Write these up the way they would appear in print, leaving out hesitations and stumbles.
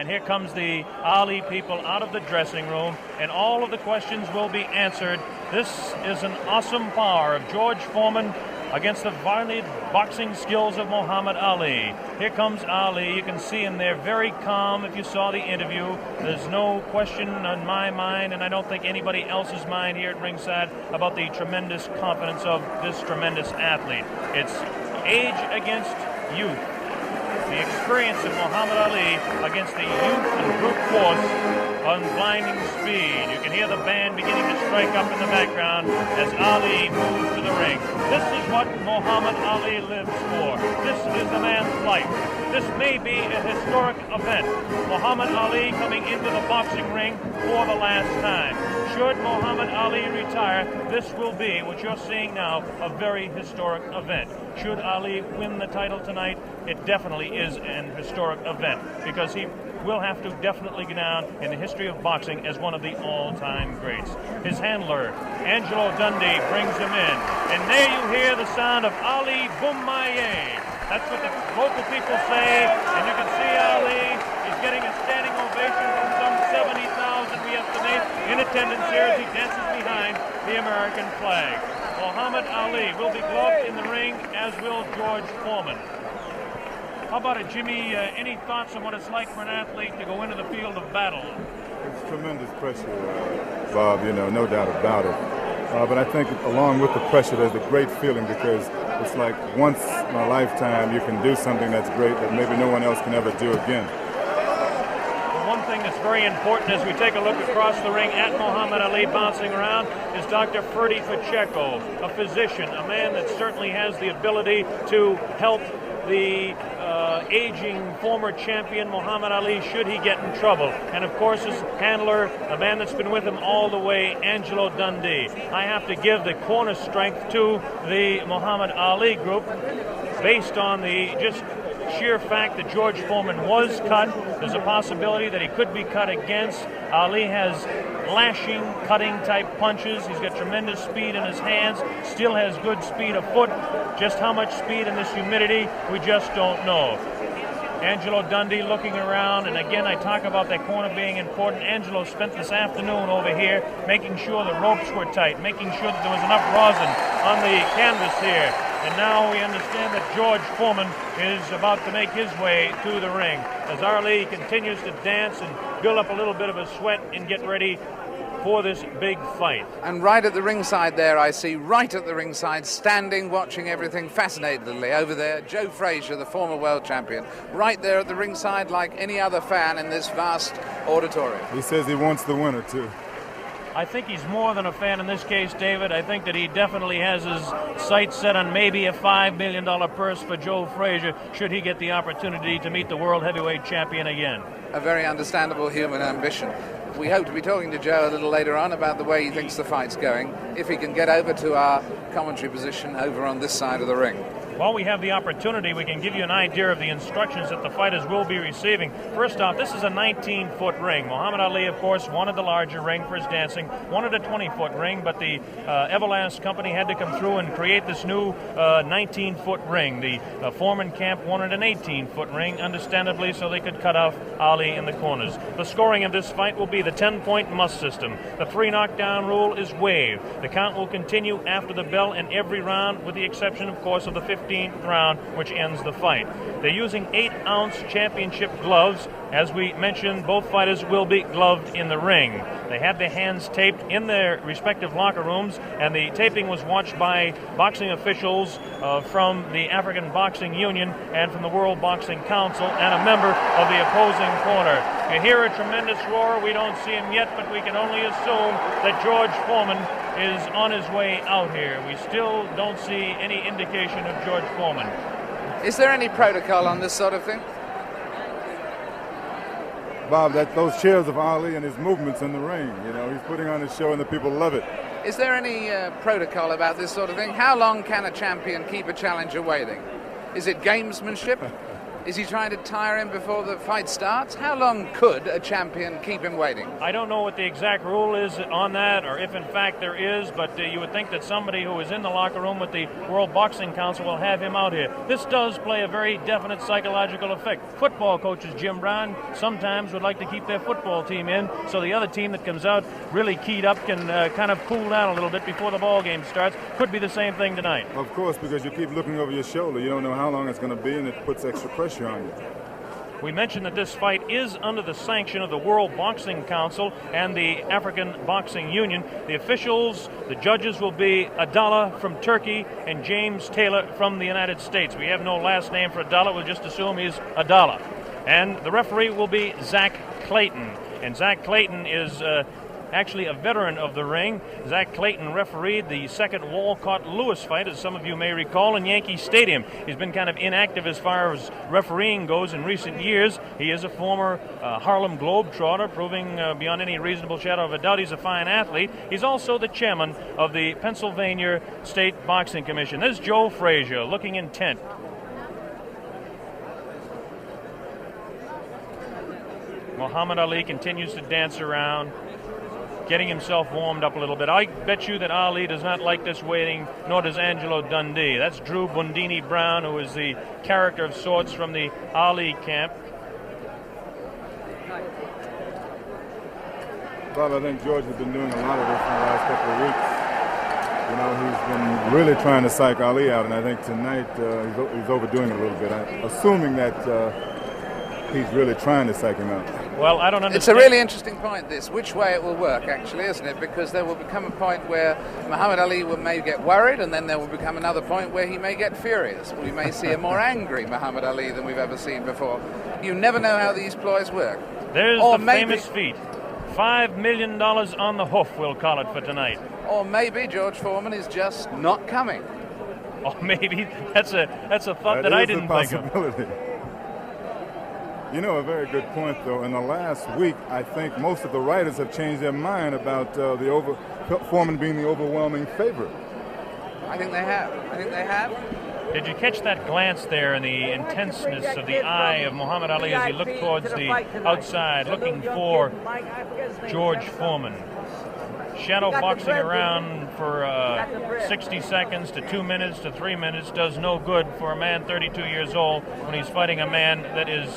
and here comes the Ali people out of the dressing room, and all of the questions will be answered. This is an awesome power of George Forman against the violent boxing skills of Muhammad Ali. Here comes Ali. You can see him there very calm if you saw the interview. There's no question on my mind, and I don't think anybody else's mind here at ringside, about the tremendous confidence of this tremendous athlete. It's age against youth. The experience of Muhammad Ali against the youth and brute force on blinding speed. You can hear the band beginning to strike up in the background as Ali moves to the ring. This is what Muhammad Ali lives for. This is the man's life. This may be a historic event. Muhammad Ali coming into the boxing ring for the last time. Should Muhammad Ali retire, this will be, what you're seeing now, a very historic event. Should Ali win the title tonight, it definitely is an historic event, because he will have to definitely go down in the history of boxing as one of the all-time greats. His handler, Angelo Dundee, brings him in. And there you hear the sound of Ali Boumaier. That's what the local people say, and you can see Ali is getting a standing ovation from some 70,000, we estimate, in attendance here as he dances behind the American flag. Muhammad Ali will be gloved in the ring, as will George Forman. How about it, Jimmy? Any thoughts on what it's like for an athlete to go into the field of battle? It's tremendous pressure, Bob, no doubt about it. But I think along with the pressure, there's a great feeling, because it's like once in a lifetime you can do something that's great that maybe no one else can ever do again. One thing that's very important as we take a look across the ring at Muhammad Ali bouncing around is Dr. Ferdy Pacheco, a physician, a man that certainly has the ability to help the aging former champion Muhammad Ali should he get in trouble. And of course his handler, a man that's been with him all the way, Angelo Dundee. I have to give the corner strength to the Muhammad Ali group based on the just sheer fact that George Forman was cut. There's a possibility that he could be cut against. Ali has lashing, cutting type punches. He's got tremendous speed in his hands, still has good speed of foot. Just how much speed in this humidity, we just don't know. Angelo Dundee looking around, and again I talk about that corner being important. Angelo spent this afternoon over here making sure the ropes were tight, making sure that there was enough rosin on the canvas here. And now we understand that George Forman is about to make his way to the ring as Ali continues to dance and build up a little bit of a sweat and get ready for this big fight. And right at the ringside there, I see right at the ringside, standing, watching everything fascinatedly over there, Joe Frazier, the former world champion, right there at the ringside like any other fan in this vast auditorium. He says he wants the winner, too. I think he's more than a fan in this case, David. I think that he definitely has his sights set on maybe a $5 million purse for Joe Frazier should he get the opportunity to meet the world heavyweight champion again. A very understandable human ambition. We hope to be talking to Joe a little later on about the way he thinks the fight's going, if he can get over to our commentary position over on this side of the ring. While we have the opportunity, we can give you an idea of the instructions that the fighters will be receiving. First off, this is a 19-foot ring. Muhammad Ali, of course, wanted the larger ring for his dancing, wanted a 20-foot ring, but the Everlast company had to come through and create this new 19-foot ring. The Foreman camp wanted an 18-foot ring, understandably, so they could cut off Ali in the corners. The scoring of this fight will be the 10-point must system. The 3 knockdown rule is waived. The count will continue after the bell in every round, with the exception, of course, of the 15th round, which ends the fight. They're using 8-ounce championship gloves. As we mentioned, both fighters will be gloved in the ring. They had their hands taped in their respective locker rooms, and the taping was watched by boxing officials from the African Boxing Union and from the World Boxing Council, and a member of the opposing corner. You hear a tremendous roar. We don't see him yet, but we can only assume that George Forman is on his way out here. We still don't see any indication of George Forman. Is there any protocol on this sort of thing? Bob, those cheers of Ali and his movements in the ring, he's putting on a show and the people love it. Is there any protocol about this sort of thing? How long can a champion keep a challenger waiting? Is it gamesmanship? Is he trying to tire him before the fight starts? How long could a champion keep him waiting? I don't know what the exact rule is on that, or if in fact there is, but you would think that somebody who is in the locker room with the World Boxing Council will have him out here. This does play a very definite psychological effect. Football coaches, Jim Brown, sometimes would like to keep their football team in, so the other team that comes out really keyed up can kind of cool down a little bit before the ball game starts. Could be the same thing tonight. Of course, because you keep looking over your shoulder. You don't know how long it's going to be, and it puts extra pressure on you. We mentioned that this fight is under the sanction of the World Boxing Council and the African Boxing Union. The officials, the judges will be Adala from Turkey and James Taylor from the United States. We have no last name for Adala. We'll just assume he's Adala. And the referee will be Zach Clayton. And Zach Clayton is actually a veteran of the ring. Zach Clayton refereed the second Walcott-Lewis fight, as some of you may recall, in Yankee Stadium. He's been kind of inactive as far as refereeing goes in recent years. He is a former Harlem Globetrotter, proving beyond any reasonable shadow of a doubt he's a fine athlete. He's also the chairman of the Pennsylvania State Boxing Commission. There's Joe Frazier, looking intent. Muhammad Ali continues to dance around, getting himself warmed up a little bit. I bet you that Ali does not like this waiting, nor does Angelo Dundee. That's Drew Bundini Brown, who is the character of sorts from the Ali camp. Bob, I think George has been doing a lot of this in the last couple of weeks. You know, he's been really trying to psych Ali out, and I think tonight he's overdoing it a little bit. Assuming that he's really trying to psych him out. Well, I don't understand. It's a really interesting point, this, which way it will work, actually, isn't it? Because there will become a point where Muhammad Ali may get worried, and then there will become another point where he may get furious. We may see a more angry Muhammad Ali than we've ever seen before. You never know how these ploys work. There's the famous feat. $5 million on the hoof, we'll call it, for tonight. Or maybe George Forman is just not coming. Or maybe that's a thought that I didn't think of. You know, a very good point, though. In the last week, I think most of the writers have changed their mind about Forman being the overwhelming favorite. I think they have. Did you catch that glance there and the intenseness of the eye of Muhammad Ali as he looked towards the outside, looking for George Forman? Shadow boxing around for 60 seconds to 2 minutes to 3 minutes does no good for a man 32 years old when he's fighting a man that is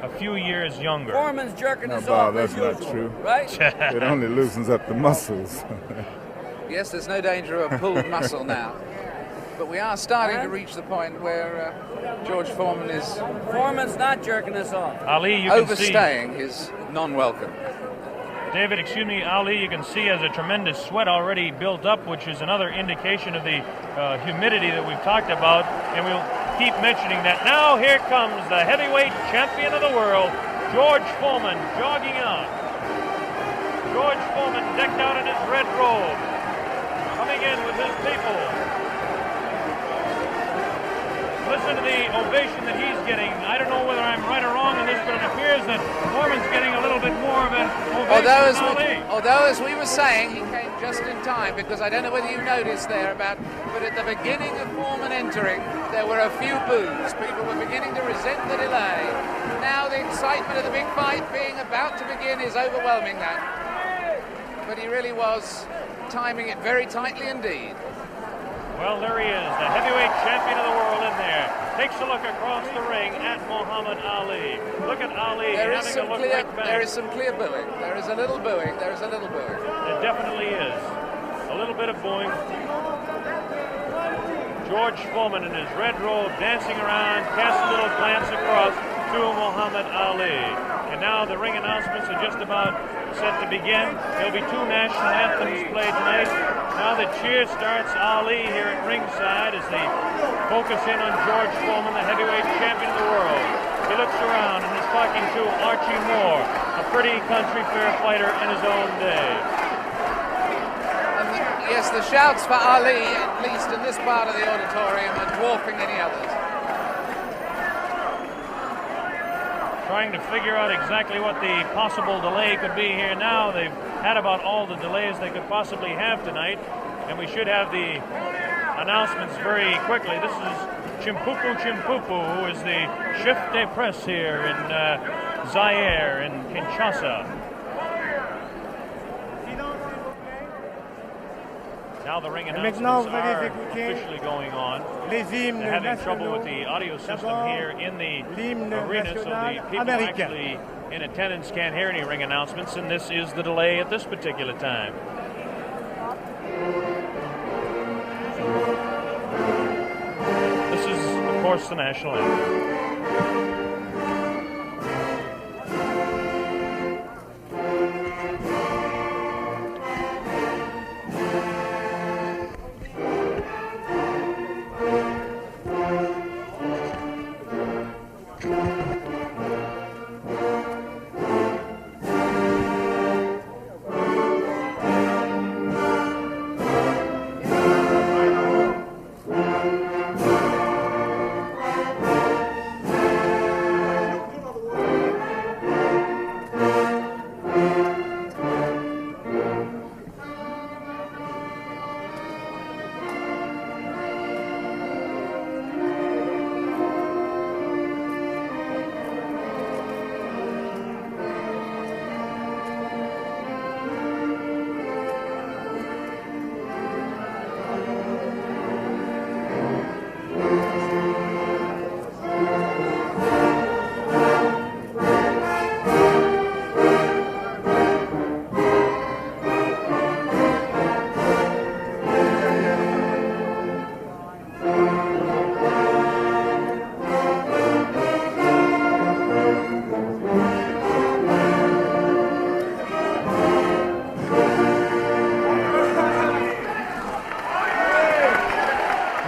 a few years younger. Forman's jerking us Bob, off. that's not usual, true. Right? It only loosens up the muscles. Yes, there's no danger of a pulled muscle now. But we are starting to reach the point where George Forman is... Forman's not jerking us off. Ali, you can overstaying his non-welcome. David, excuse me, Ali, you can see has a tremendous sweat already built up, which is another indication of the humidity that we've talked about, and we'll keep mentioning that. Now here comes the heavyweight champion of the world, George Forman, jogging out. George Forman decked out in his red robe, coming in with his people. Listen to the ovation that he's getting. I don't know whether I'm right or wrong in this, but it appears that Forman's getting a little bit more of an ovation than Ali. Although, as we were saying, he came just in time, because I don't know whether you noticed there, but at the beginning of Forman entering, there were a few boos. People were beginning to resent the delay. Now the excitement of the big fight being about to begin is overwhelming that. But he really was timing it very tightly indeed. Well, there he is, the heavyweight champion of the world in there. Takes a look across the ring at Muhammad Ali. Look at Ali having a look right back. There is some clear booing. There is a little booing. There is a little booing. It definitely is. A little bit of booing. George Forman in his red robe dancing around, casts a little glance across to Muhammad Ali. And now the ring announcements are just about set to begin. There'll be two national anthems played tonight. Now the cheer starts. Ali here at ringside as they focus in on George Forman, the heavyweight champion of the world. He looks around and is talking to Archie Moore, a pretty country fair fighter in his own day. Yes, the shouts for Ali, at least in this part of the auditorium, are dwarfing any others. Trying to figure out exactly what the possible delay could be here now. They've had about all the delays they could possibly have tonight, and we should have the announcements very quickly. This is Chimpupu Chimpupu, who is the chef de presse here in Zaire, in Kinshasa. Now the ring announcements are officially going on. They're having trouble with the audio system here in the arena, so the people actually in attendance can't hear any ring announcements, and this is the delay at this particular time. This is, of course, the national anthem.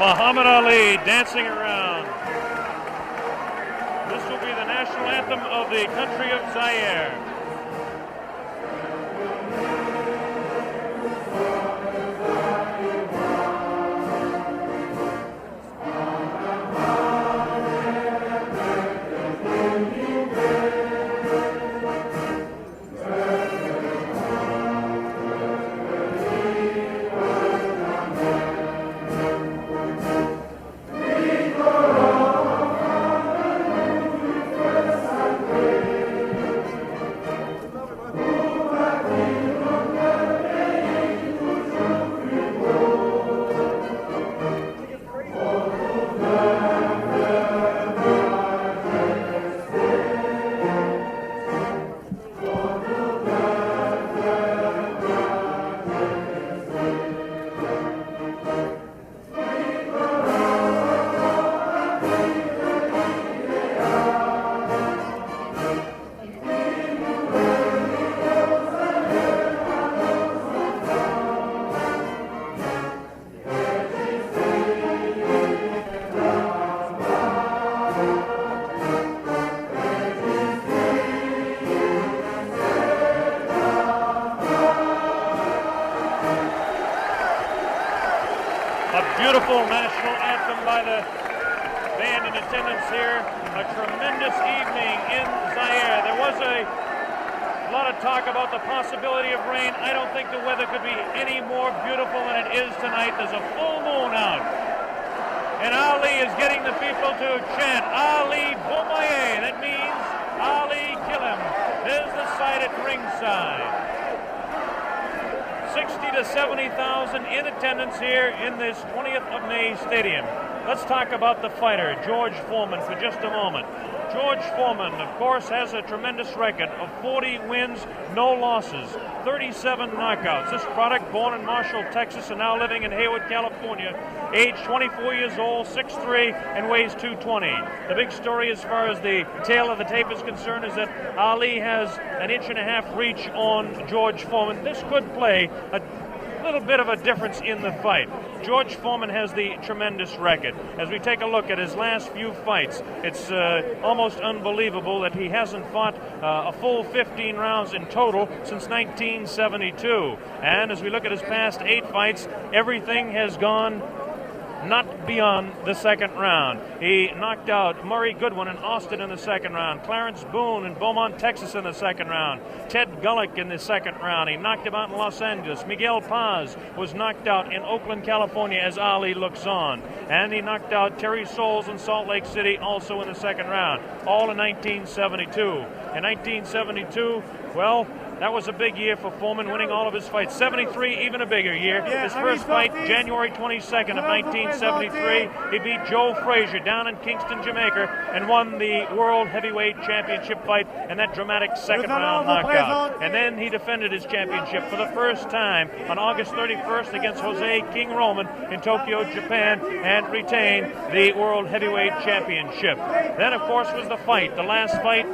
Muhammad Ali dancing around. This will be the national anthem of the country of Zaire. Beautiful national anthem by the band in attendance here. A tremendous evening in Zaire. There was a lot of talk about the possibility of rain. I don't think the weather could be any more beautiful than it is tonight. There's a full moon out. And Ali is getting the people to chant, Ali Boumaier. That means Ali kill him. There's the sight at ringside. 60 to 70,000 in attendance here in this 20th of May stadium. Let's talk about the fighter, George Forman, for just a moment. George Forman, of course, has a tremendous record of 40 wins, no losses, 37 knockouts. This product, born in Marshall, Texas, and now living in Hayward, California, age 24 years old, 6'3", and weighs 220. The big story as far as the tail of the tape is concerned is that Ali has an 1.5 inch reach on George Forman. This could play a little bit of a difference in the fight. George Forman has the tremendous record. As we take a look at his last few fights, it's almost unbelievable that he hasn't fought a full 15 rounds in total since 1972. And as we look at his past 8 fights, everything has gone not beyond the second round. He knocked out Murray Goodwin in Austin in the second round, Clarence Boone in Beaumont, Texas in the second round, Ted Gullick in the second round. He knocked him out in Los Angeles. Miguel Paz was knocked out in Oakland, California as Ali looks on. And he knocked out Terry Soles in Salt Lake City also in the second round, all in 1972. In 1972, well, that was a big year for Forman, winning all of his fights. 73, even a bigger year. His first fight, January 22nd of 1973, he beat Joe Frazier down in Kingston, Jamaica, and won the World Heavyweight Championship fight in that dramatic second-round knockout. And then he defended his championship for the first time on August 31st against Jose King Roman in Tokyo, Japan, and retained the World Heavyweight Championship. Then, of course, was the fight, the last fight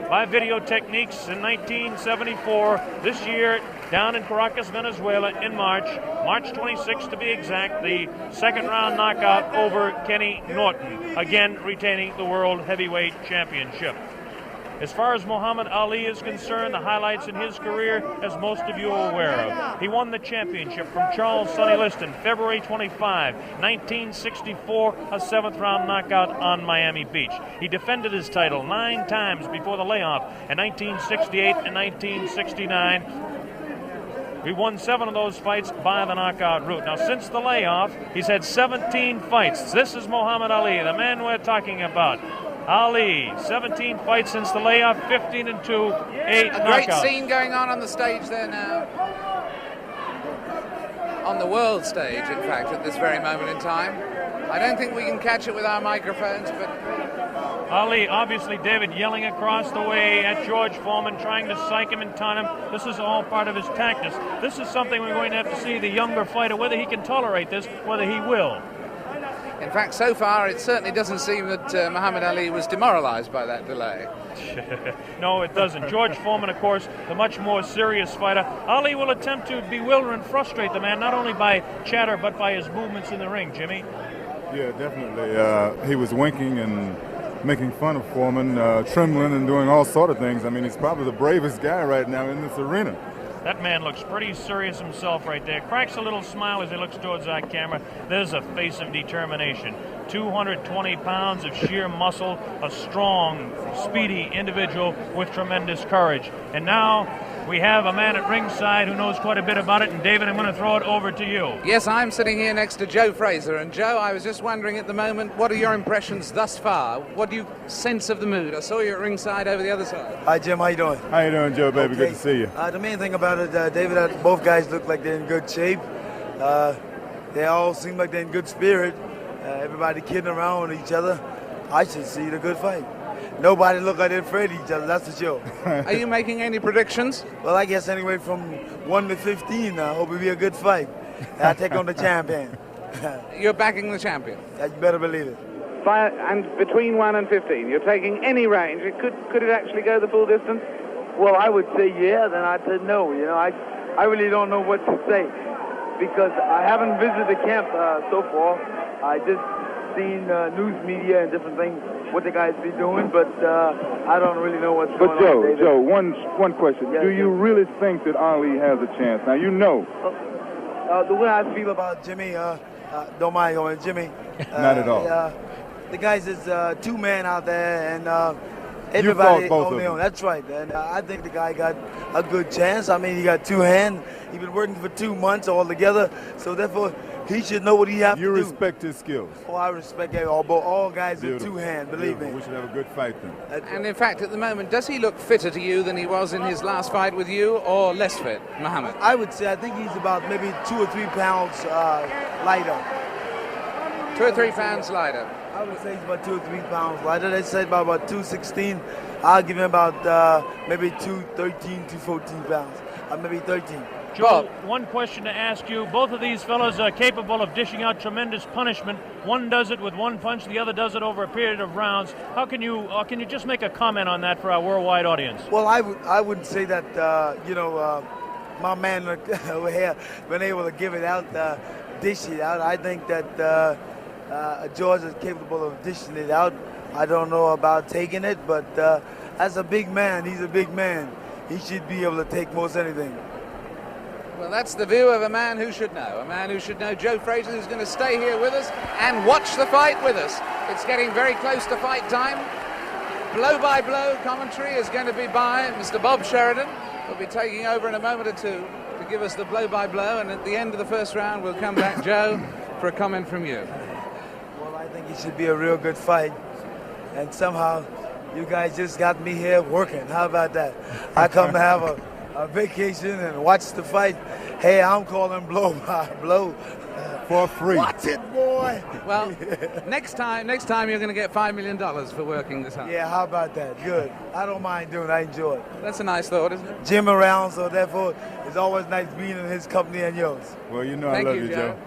by video techniques in 1974. This year, down in Caracas, Venezuela, in March 26th to be exact, the second round knockout over Kenny Norton, again retaining the World Heavyweight Championship. As far as Muhammad Ali is concerned, the highlights in his career, as most of you are aware of. He won the championship from Charles Sonny Liston, February 25, 1964, a seventh-round knockout on Miami Beach. He defended his title 9 times before the layoff in 1968 and 1969. He won 7 of those fights by the knockout route. Now, since the layoff, he's had 17 fights. This is Muhammad Ali, the man we're talking about. Ali, 17 fights since the layoff, 15-2, 8 knockouts. A great scene going on the stage there now. On the world stage, in fact, at this very moment in time. I don't think we can catch it with our microphones, but... Ali, obviously, David, yelling across the way at George Forman, trying to psych him and taunt him. This is all part of his tactics. This is something we're going to have to see the younger fighter, whether he can tolerate this, whether he will. In fact, so far, it certainly doesn't seem that Muhammad Ali was demoralized by that delay. No, it doesn't. George Forman, of course, the much more serious fighter. Ali will attempt to bewilder and frustrate the man, not only by chatter, but by his movements in the ring, Jimmy. Yeah, definitely. He was winking and making fun of Forman, trembling and doing all sort of things. I mean, he's probably the bravest guy right now in this arena. That man looks pretty serious himself right there. Cracks a little smile as he looks towards that camera. There's a face of determination. 220 pounds of sheer muscle, a strong, speedy individual with tremendous courage. And now we have a man at ringside who knows quite a bit about it. And David, I'm going to throw it over to you. Yes, I'm sitting here next to Joe Fraser. And Joe, I was just wondering at the moment, what are your impressions thus far? What do you sense of the mood? I saw you at ringside over the other side. Hi, Jim. How you doing? How you doing, Joe, baby? Okay. Good to see you. The main thing about it, David, both guys look like they're in good shape. They all seem like they're in good spirit. Everybody kidding around with each other. I should see the good fight. Nobody look like they're afraid of each other, that's for sure. Are you making any predictions? Well, I guess anyway from 1 to 15, I hope it'll be a good fight. I take on the champion. You're backing the champion? You better believe it. And between 1 and 15, you're taking any range. Could it actually go the full distance? Well, I would say yeah, then I'd say no. You know, I really don't know what to say because I haven't visited the camp so far. I just seen news media and different things, what the guys be doing, but I don't really know what's going on. But Joe, one question. Yes, Do you really think that Ali has a chance? Now, you know. The way I feel about Jimmy, don't mind going, Jimmy. Not at all. The guys is 2 men out there, and You everybody fought both on of their own. them. That's right, and I think the guy got a good chance. I mean, he got 2 hands. He's been working for 2 months altogether, so therefore he should know what he has to do. You respect his skills. Oh, I respect all guys with Beautiful. 2 hands, believe Beautiful. me. We should have a good fight then. That's And right. in fact, at the moment, does he look fitter to you than he was in his last fight with you, or less fit, Muhammad? I would say I think he's about maybe 2 or 3 pounds lighter. 2 or 3 pounds lighter. I would say he's about 2 or 3 pounds lighter. They say about 216. I'll give him about maybe 213, 214 pounds. Maybe 13. Joe, one question to ask you. Both of these fellows are capable of dishing out tremendous punishment. One does it with 1 punch, the other does it over a period of rounds. How can you just make a comment on that for our worldwide audience? Well, I wouldn't say that, my man over here been able to give it out, dish it out. I think that George is capable of dishing it out. I don't know about taking it, but as a big man, he's a big man. He should be able to take most anything. Well, that's the view of a man who should know. A man who should know. Joe Frazier, who's going to stay here with us and watch the fight with us. It's getting very close to fight time. Blow-by-blow commentary is going to be by Mr. Bob Sheridan. We'll be taking over in a moment or two to give us the blow-by-blow, and at the end of the first round, we'll come back, Joe, for a comment from you. Well, I think it should be a real good fight, and somehow you guys just got me here working. How about that? I come to have a vacation and watch the fight. Hey, I'm calling blow-by-blow. For free. Watch it, boy. Well, next time you're going to get $5 million for working this hard. Yeah, how about that? Good. I don't mind doing it. I enjoy it. That's a nice thought, isn't it? Jim around, so therefore it's always nice being in his company and yours. Well, you know Thank I love you, you, Joe.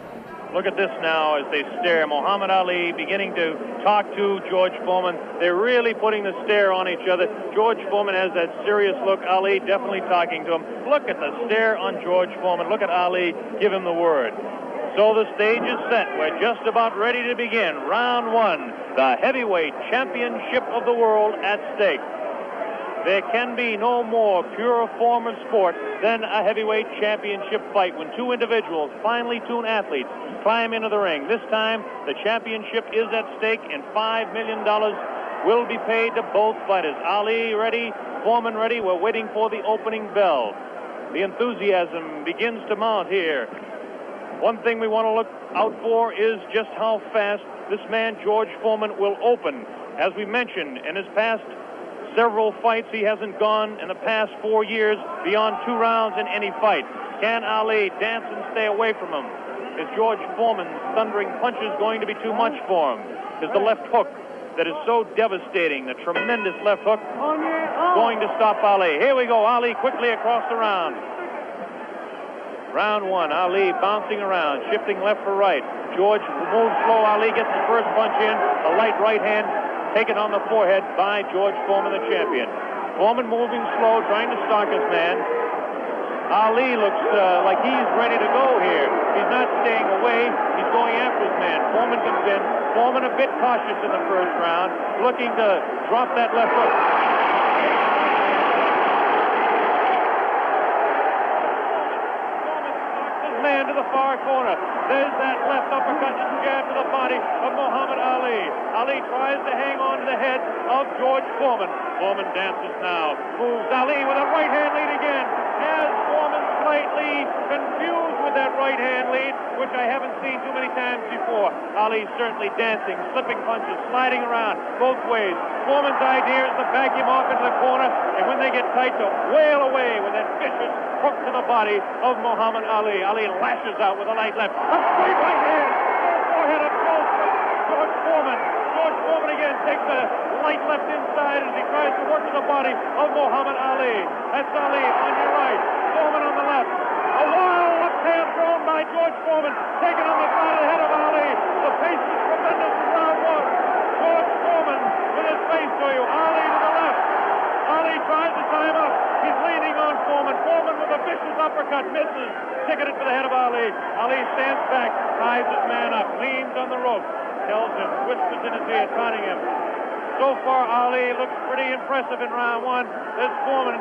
Look at this now as they stare. Muhammad Ali beginning to talk to George Forman. They're really putting the stare on each other. George Forman has that serious look. Ali definitely talking to him. Look at the stare on George Forman. Look at Ali give him the word. So the stage is set. We're just about ready to begin. Round one, the heavyweight championship of the world at stake. There can be no more pure form of sport than a heavyweight championship fight when two individuals, finely tuned athletes, climb into the ring. This time, the championship is at stake, and $5 million will be paid to both fighters. Ali ready, Forman ready. We're waiting for the opening bell. The enthusiasm begins to mount here. One thing we want to look out for is just how fast this man, George Forman, will open. As we mentioned, in his past several fights, he hasn't gone in the past 4 years beyond 2 rounds in any fight. Can Ali dance and stay away from him? Is George Forman's thundering punches going to be too much for him? Is the left hook that is so devastating, the tremendous left hook, going to stop Ali? Here we go, Ali quickly across the round. Round one, Ali bouncing around, shifting left for right. George moves slow. Ali gets the first punch in. A light right hand taken on the forehead by George Forman, the champion. Forman moving slow, trying to stalk his man. Ali looks like he's ready to go here. He's not staying away. He's going after his man. Forman comes in. Forman a bit cautious in the first round, looking to drop that left hook. Man to the far corner. There's that left uppercut and jab to the body of Muhammad Ali. Ali tries to hang on to the head of George Forman. Forman dances now. Moves Ali with a right hand lead again. Has Forman slightly confused with that right hand lead, which I haven't seen too many times before. Ali certainly dancing, slipping punches, sliding around both ways. Forman's idea is to back him off into the corner, and when they get tight, to wail away with that vicious hook to the body of Muhammad Ali. Ali lashes out with a light left. A straight right hand. Forehead of George Forman. George Forman again takes a light left inside as he tries to work to the body of Muhammad Ali. That's Ali on your right. Forman on the left. A wild left hand thrown by George Forman. Taken on the side of the head of Ali. The pace is tremendous in round one. George Forman with his face to you. Ali to the left. Ali tries to time up. He's leaning on Forman. Forman with a vicious uppercut. Misses. Ticketed for the head of Ali. Ali stands back. Ties his man up. Leans on the rope. Tells him. Whispers in his ear. Taunting him. So far, Ali looks pretty impressive in round one. This Forman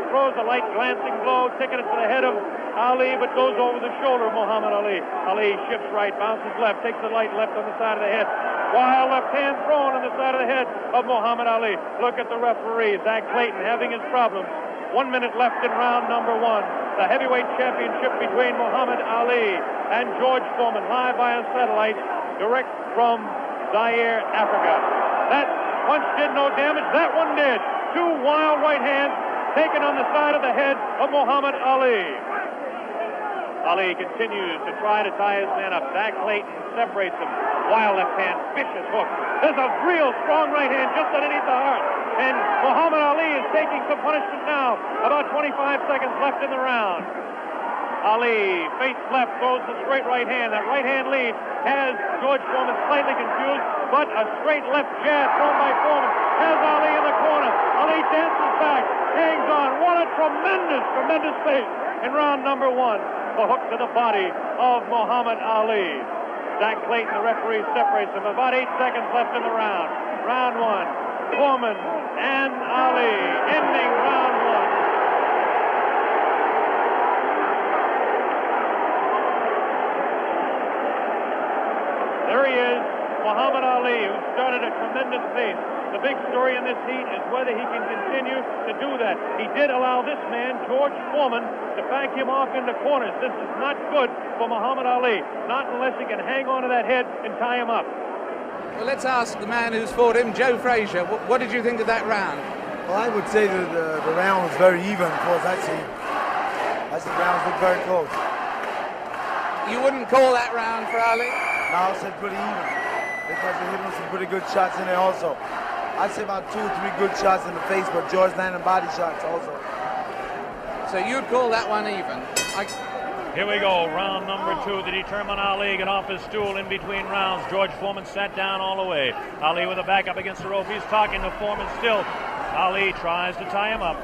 throws a light glancing blow. Ticketed for the head of Ali, but goes over the shoulder of Muhammad Ali. Ali shifts right. Bounces left. Takes the light left on the side of the head. Wild left hand thrown on the side of the head of Muhammad Ali. Look at the referee, Zach Clayton, having his problems. 1 minute left in round number one. The heavyweight championship between Muhammad Ali and George Forman, live via satellite, direct from Zaire, Africa. That punch did no damage. That one did. 2 wild right hands taken on the side of the head of Muhammad Ali. Ali continues to try to tie his man up. Zach Clayton separates him. Wild left hand, vicious hook. There's a real strong right hand just underneath the heart. And Muhammad Ali is taking some punishment now. About 25 seconds left in the round. Ali, face left, throws the straight right hand. That right hand lead has George Forman slightly confused, but a straight left jab thrown by Forman has Ali in the corner. Ali dances back, hangs on. What a tremendous, tremendous pace in round number one. The hook to the body of Muhammad Ali. Zach Clayton, the referee, separates them. About 8 seconds left in the round. Round one, Forman and Ali, ending round one. tremendous pace. The big story in this heat is whether he can continue to do that. He did allow this man, George Forman, to back him off into corners. This is not good for Muhammad Ali, not unless he can hang on to that head and tie him up. Well, let's ask the man who's fought him, Joe Frazier. What did you think of that round? Well, I would say that the round was very even, of course. I see the rounds look very close. You wouldn't call that round for Ali? No, I said pretty even, because he hit him some pretty good shots in there also. I'd say about 2 or 3 good shots in the face, but George landed body shots also. So you'd call that one even? Here we go, round number 2 to determine Ali. Get off his stool in between rounds. George Forman sat down all the way. Ali with a back up against the rope. He's talking to Forman still. Ali tries to tie him up.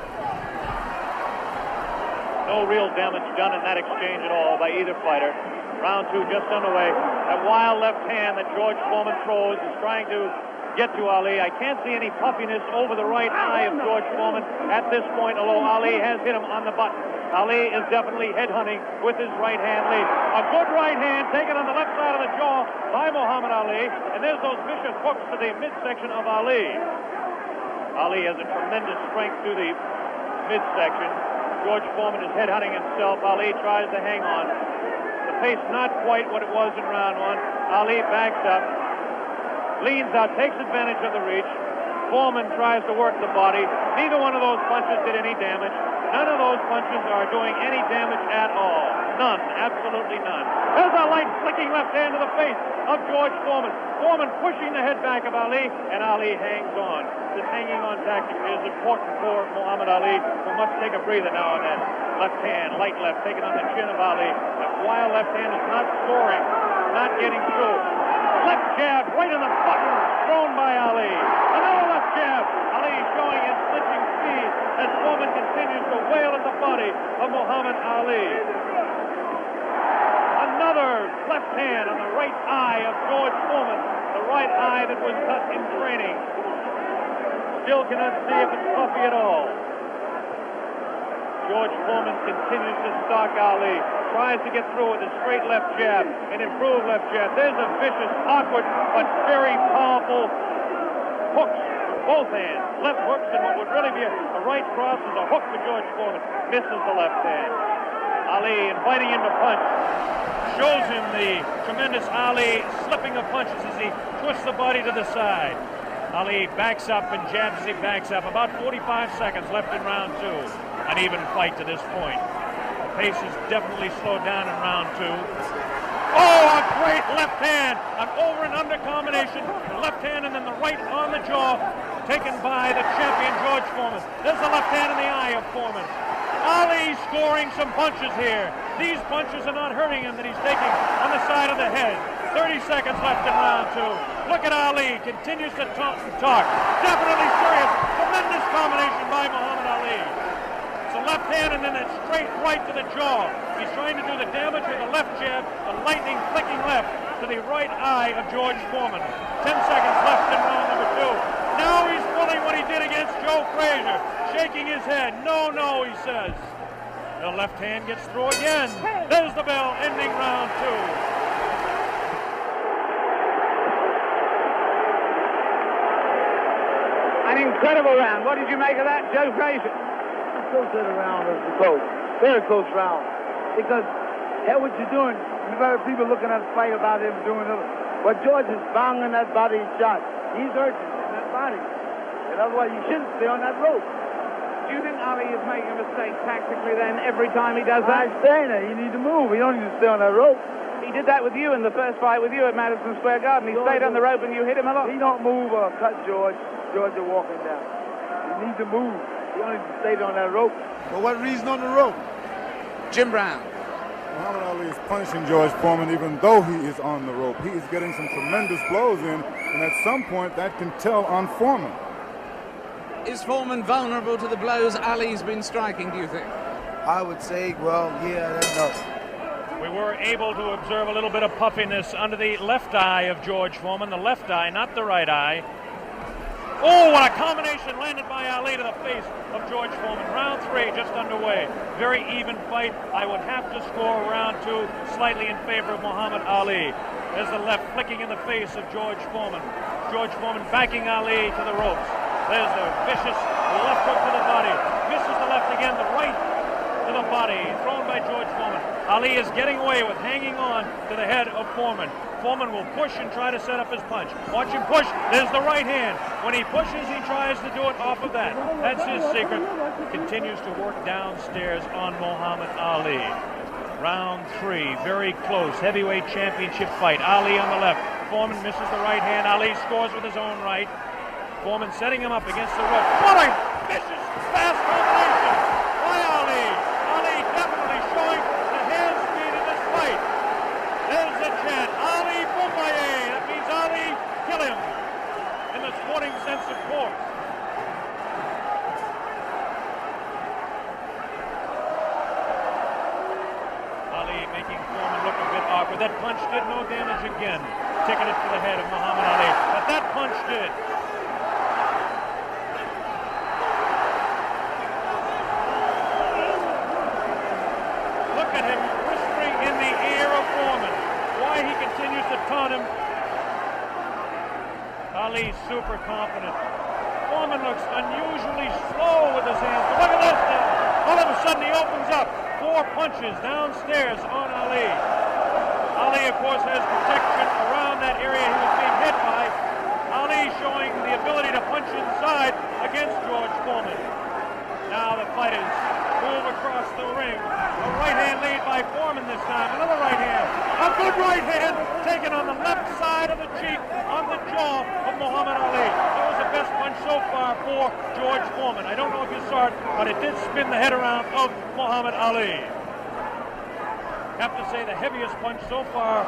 No real damage done in that exchange at all by either fighter. Round 2 just underway. That wild left hand that George Forman throws is trying to get to Ali. I can't see any puffiness over the right eye of George Forman at this point, although Ali has hit him on the button. Ali is definitely headhunting with his right hand lead. A good right hand taken on the left side of the jaw by Muhammad Ali, and there's those vicious hooks to the midsection of Ali. Ali has a tremendous strength through the midsection. George Forman is headhunting himself. Ali tries to hang on. The pace not quite what it was in round 1. Ali backs up, leans out, takes advantage of the reach. Forman tries to work the body. Neither one of those punches did any damage. None of those punches are doing any damage at all. None, absolutely none. There's a light flicking left hand to the face of George Forman. Forman pushing the head back of Ali, and Ali hangs on. This hanging on tactic is important for Muhammad Ali, who must take a breather now and then. Left hand, light left, taken on the chin of Ali. That wild left hand is not scoring, not getting through. Left jab right in the button, thrown by Ali. Another left jab. Ali showing his slipping speed as Forman continues to wail at the body of Muhammad Ali. Another left hand on the right eye of George Forman, the right eye that was cut in training. Still cannot see if it's puffy at all. George Forman continues to stalk Ali, tries to get through with a straight left jab, an improved left jab. There's a vicious, awkward, but very powerful hooks with both hands. Left hooks, and what would really be a right cross is a hook for George Forman. Misses the left hand. Ali inviting him to punch. Shows him the tremendous Ali slipping of punches as he twists the body to the side. Ali backs up and jabs as he backs up. About 45 seconds left in round 2. An even fight to this point. The pace is definitely slowed down in round 2. Oh, a great left hand. An over and under combination. The left hand and then the right on the jaw. Taken by the champion George Forman. There's the left hand in the eye of Forman. Ali scoring some punches here. These punches are not hurting him that he's taking on the side of the head. 30 seconds left in round 2. Look at Ali, continues to talk and talk. Definitely serious. Tremendous combination by Muhammad Ali. It's a left hand and then a straight right to the jaw. He's trying to do the damage with the left jab, the lightning flicking left to the right eye of George Forman. 10 seconds left in round number 2. Now he's pulling what he did against Joe Frazier, shaking his head. No, no, he says. The left hand gets through again. There's the bell, ending round 2. An incredible round. What did you make of that, Joe Frazier? I still said the round was close. Very close round. Because, hell, what you're doing, you've got people looking at the fight about him doing it. But George is banging that body shot. He's urgent in that body. And otherwise, you shouldn't stay on that rope. Do you think Ali is making a mistake tactically then every time he does that? I'm saying that. You need to move. You don't need to stay on that rope. He did that with you in the first fight with you at Madison Square Garden. He stayed on the rope and you hit him a lot. He don't move or cut George. George is walking down. You need to move. You don't need to stay on that rope. For what reason on the rope? Jim Brown. Muhammad Ali is punishing George Forman even though he is on the rope. He is getting some tremendous blows in, and at some point that can tell on Forman. Is Forman vulnerable to the blows Ali's been striking, do you think? I would say, well, yeah, no. We were able to observe a little bit of puffiness under the left eye of George Forman. The left eye, not the right eye. Oh, what a combination landed by Ali to the face of George Forman. Round 3 just underway. Very even fight. I would have to score round 2 slightly in favor of Muhammad Ali. There's the left flicking in the face of George Forman. George Forman backing Ali to the ropes. There's the vicious left hook to the body. Misses the left again, the right to the body, thrown by George Forman. Ali is getting away with hanging on to the head of Forman. Forman will push and try to set up his punch. Watch him push. There's the right hand. When he pushes, he tries to do it off of that. That's his secret. Continues to work downstairs on Muhammad Ali. Round 3, very close. Heavyweight championship fight. Ali on the left. Forman misses the right hand. Ali scores with his own right. Forman setting him up against the rope. What a vicious, fast combination by Ali. Ali definitely showing the hand speed in this fight. There's the chant. Ali Boumbaye. That means Ali, kill him. In the sporting sense, of course. Ali making Forman look a bit awkward. That punch did no damage again. Ticketed to the head of Muhammad Ali. But that punch did. Look at him whispering in the ear of Forman. Why he continues to taunt him. Ali super confident. Forman looks unusually slow with his hands. But look at this now. All of a sudden he opens up. 4 punches downstairs on Ali. Ali, of course, has protection around that area he was being hit by. Ali showing the ability to punch inside against George Forman. Now the fighters move across the ring. A right hand lead by Forman this time. Another right hand. A good right hand taken on the left side of the cheek, on the jaw of Muhammad Ali. That was the best punch so far for George Forman. I don't know if you saw it, but it did spin the head around of Muhammad Ali. Have to say the heaviest punch so far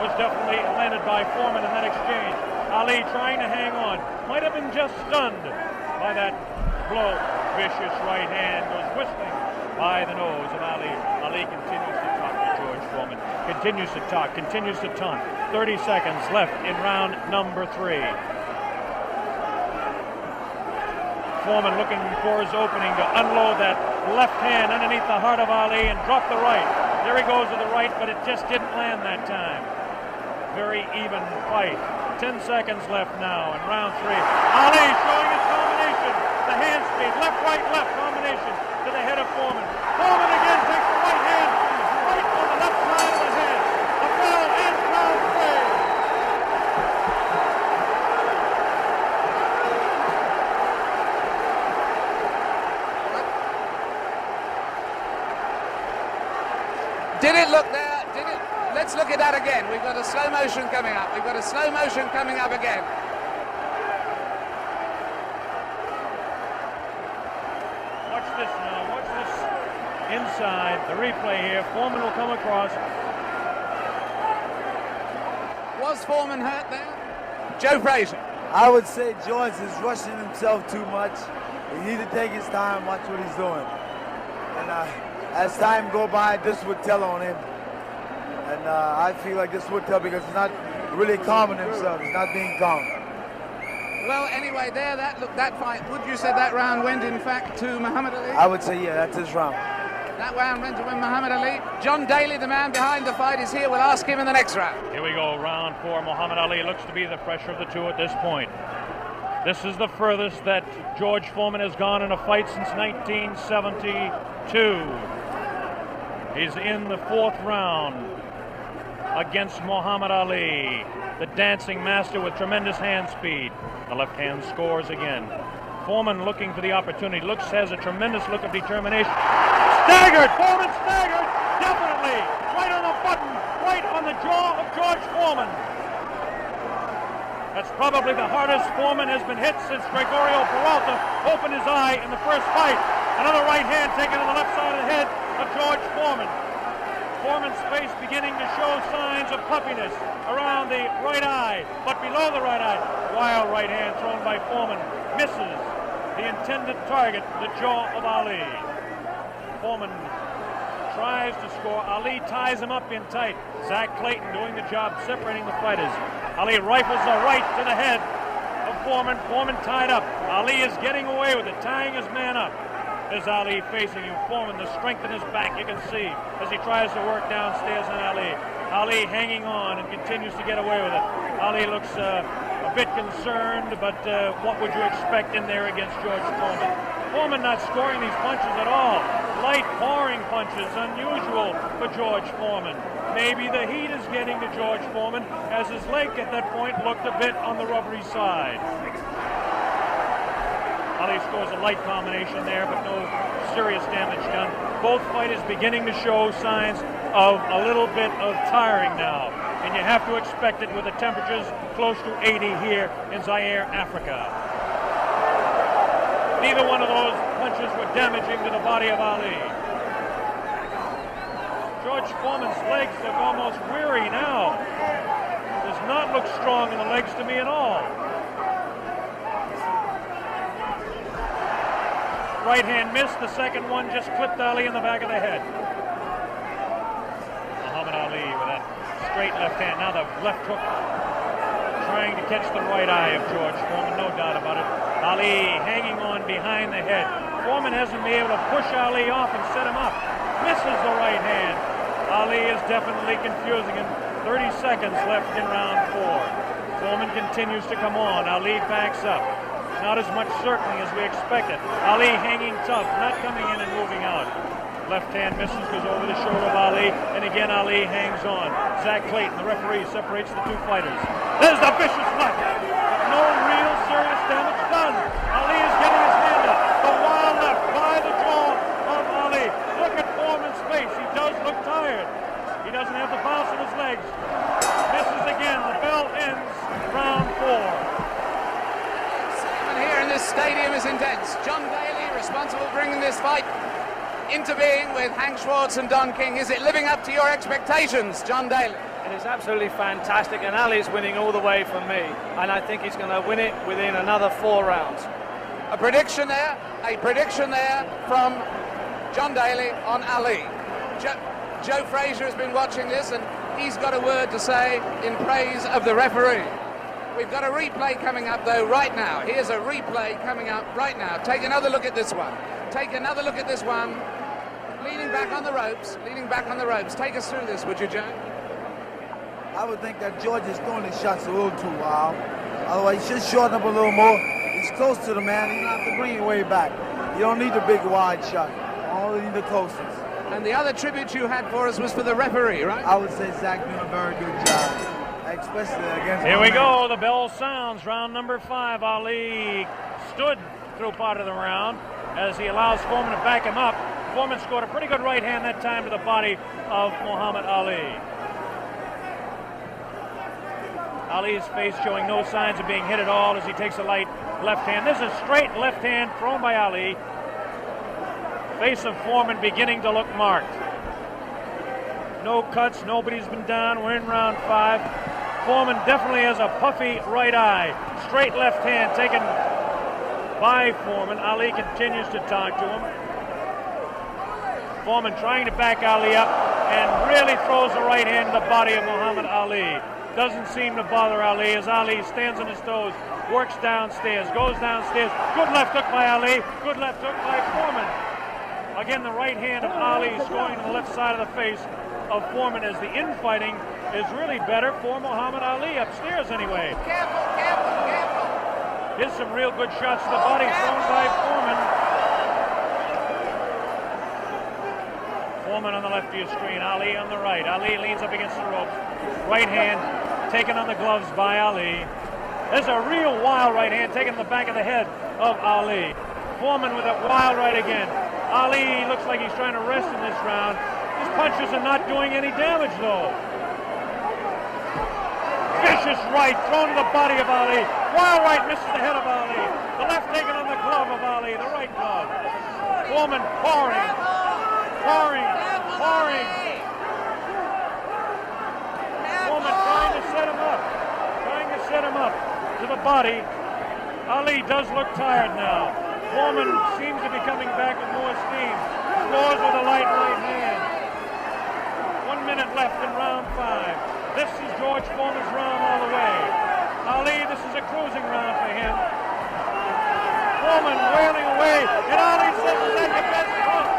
was definitely landed by Forman in that exchange. Ali trying to hang on. Might have been just stunned by that blow. Vicious right hand goes whistling by the nose of Ali. Ali continues to talk to George Forman. Continues to talk, continues to taunt. 30 seconds left in round number 3. Forman looking for his opening to unload that left hand underneath the heart of Ali and drop the right. There he goes with the right, but it just didn't land that time. Very even fight. 10 seconds left now in round 3. Ali showing his combination. The hand speed, left, left combination to the head of Forman. Forman again takes the right hand, right on the left side of the head. A bell and round 3. Did it look there? Did it? Let's look at that again. We've got a slow motion coming up. We've got a slow motion coming up again. Watch this now. Watch this inside. The replay here. Forman will come across. Was Forman hurt there? Joe Frazier. I would say George is rushing himself too much. He needs to take his time, watch what he's doing. And as time go by, this would tell on him. And I feel like this would tell because he's not really calming himself. He's not being calm. Well, anyway, there, that fight, would you say that round went, in fact, to Muhammad Ali? I would say, yeah, that's his round. That round went to win Muhammad Ali. John Daly, the man behind the fight, is here. We'll ask him in the next round. Here we go, round 4. Muhammad Ali looks to be the fresher of the two at this point. This is the furthest that George Forman has gone in a fight since 1972. He's in the 4th round against Muhammad Ali, the dancing master with tremendous hand speed. The left hand scores again. Forman looking for the opportunity. Has a tremendous look of determination. Staggered! Forman staggered! Definitely! Right on the button! Right on the jaw of George Forman. That's probably the hardest Forman has been hit since Gregorio Peralta opened his eye in the first fight. Another right hand taken on the left side of the head of George Forman. Forman's face beginning to show signs of puffiness around the right eye, but below the right eye. Wild right hand thrown by Forman. Misses the intended target, the jaw of Ali. Forman tries to score. Ali ties him up in tight. Zach Clayton doing the job separating the fighters. Ali rifles a right to the head of Forman. Forman tied up. Ali is getting away with it, tying his man up. There's Ali facing him. Forman, the strength in his back, you can see as he tries to work downstairs on Ali. Ali hanging on and continues to get away with it. Ali looks a bit concerned, but what would you expect in there against George Forman? Forman not scoring these punches at all. Light, pouring punches, unusual for George Forman. Maybe the heat is getting to George Forman, as his leg at that point looked a bit on the rubbery side. Ali scores a light combination there, but no serious damage done. Both fighters beginning to show signs of a little bit of tiring now, and you have to expect it with the temperatures close to 80 here in Zaire, Africa. Neither one of those punches were damaging to the body of Ali. George Foreman's legs look almost weary now. Does not look strong in the legs to me at all. Right hand missed, the second one just clipped Ali in the back of the head. Muhammad Ali with that straight left hand. Now the left hook trying to catch the right eye of George Forman, no doubt about it. Ali hanging on behind the head. Forman hasn't been able to push Ali off and set him up. Misses the right hand. Ali is definitely confusing him. 30 seconds left in round 4. Forman continues to come on. Ali backs up. Not as much certainly as we expected. Ali hanging tough, not coming in and moving out. Left hand misses, goes over the shoulder of Ali, and again Ali hangs on. Zach Clayton, the referee, separates the two fighters. There's the vicious left. No real serious damage done. Ali is getting his hand up. The wild left by the jaw of Ali. Look at Foreman's face. He does look tired. He doesn't have the bounce in his legs. Misses again. The bell ends round 4. Here in this stadium is intense. John Daly, responsible for bringing this fight into being with Hank Schwartz and Don King. Is it living up to your expectations, John Daly? It is absolutely fantastic, and Ali's winning all the way for me, and I think he's going to win it within another 4 rounds. A prediction there from John Daly on Ali. Joe Frazier has been watching this, and he's got a word to say in praise of the referee. We've got a replay coming up, though, right now. Here's a replay coming up right now. Take another look at this one. Take another look at this one. Leaning back on the ropes. Leaning back on the ropes. Take us through this, would you, Joe? I would think that George is throwing his shots a little too wild. Otherwise, he should shorten up a little more. He's close to the man. You don't have to bring it way back. You don't need the big wide shot. You only need the closest. And the other tribute you had for us was for the referee, right? I would say Zach doing a very good job. Especially against Here we go. The bell sounds. Round number 5. Ali stood through part of the round as he allows Forman to back him up. Forman scored a pretty good right hand that time to the body of Muhammad Ali. Ali's face showing no signs of being hit at all as he takes a light left hand. This is a straight left hand thrown by Ali. Face of Forman beginning to look marked. No cuts, nobody's been down. We're in round 5. Forman definitely has a puffy right eye. Straight left hand taken by Forman. Ali continues to talk to him. Forman trying to back Ali up and really throws the right hand to the body of Muhammad Ali. Doesn't seem to bother Ali as Ali stands on his toes, works downstairs, goes downstairs. Good left hook by Ali. Good left hook by Forman. Again, the right hand of Ali is going to the left side of the face of Forman as the infighting is really better for Muhammad Ali, upstairs anyway. Careful, careful, careful. Here's some real good shots to the body thrown by Forman. Forman on the left of your screen, Ali on the right. Ali leans up against the ropes. Right hand taken on the gloves by Ali. There's a real wild right hand taken in the back of the head of Ali. Forman with a wild right again. Ali looks like he's trying to rest in this round. His punches are not doing any damage, though. Vicious right thrown to the body of Ali. Wild right misses the head of Ali. The left taken on the glove of Ali, the right glove. Forman pouring. Forman trying to set him up to the body. Ali does look tired now. Forman seems to be coming back with more steam. Scores with a light right hand. 1 minute left in round 5. This is George Forman's round all the way. Ali, this is a cruising round for him. Forman wailing away, and Ali says that the best punch.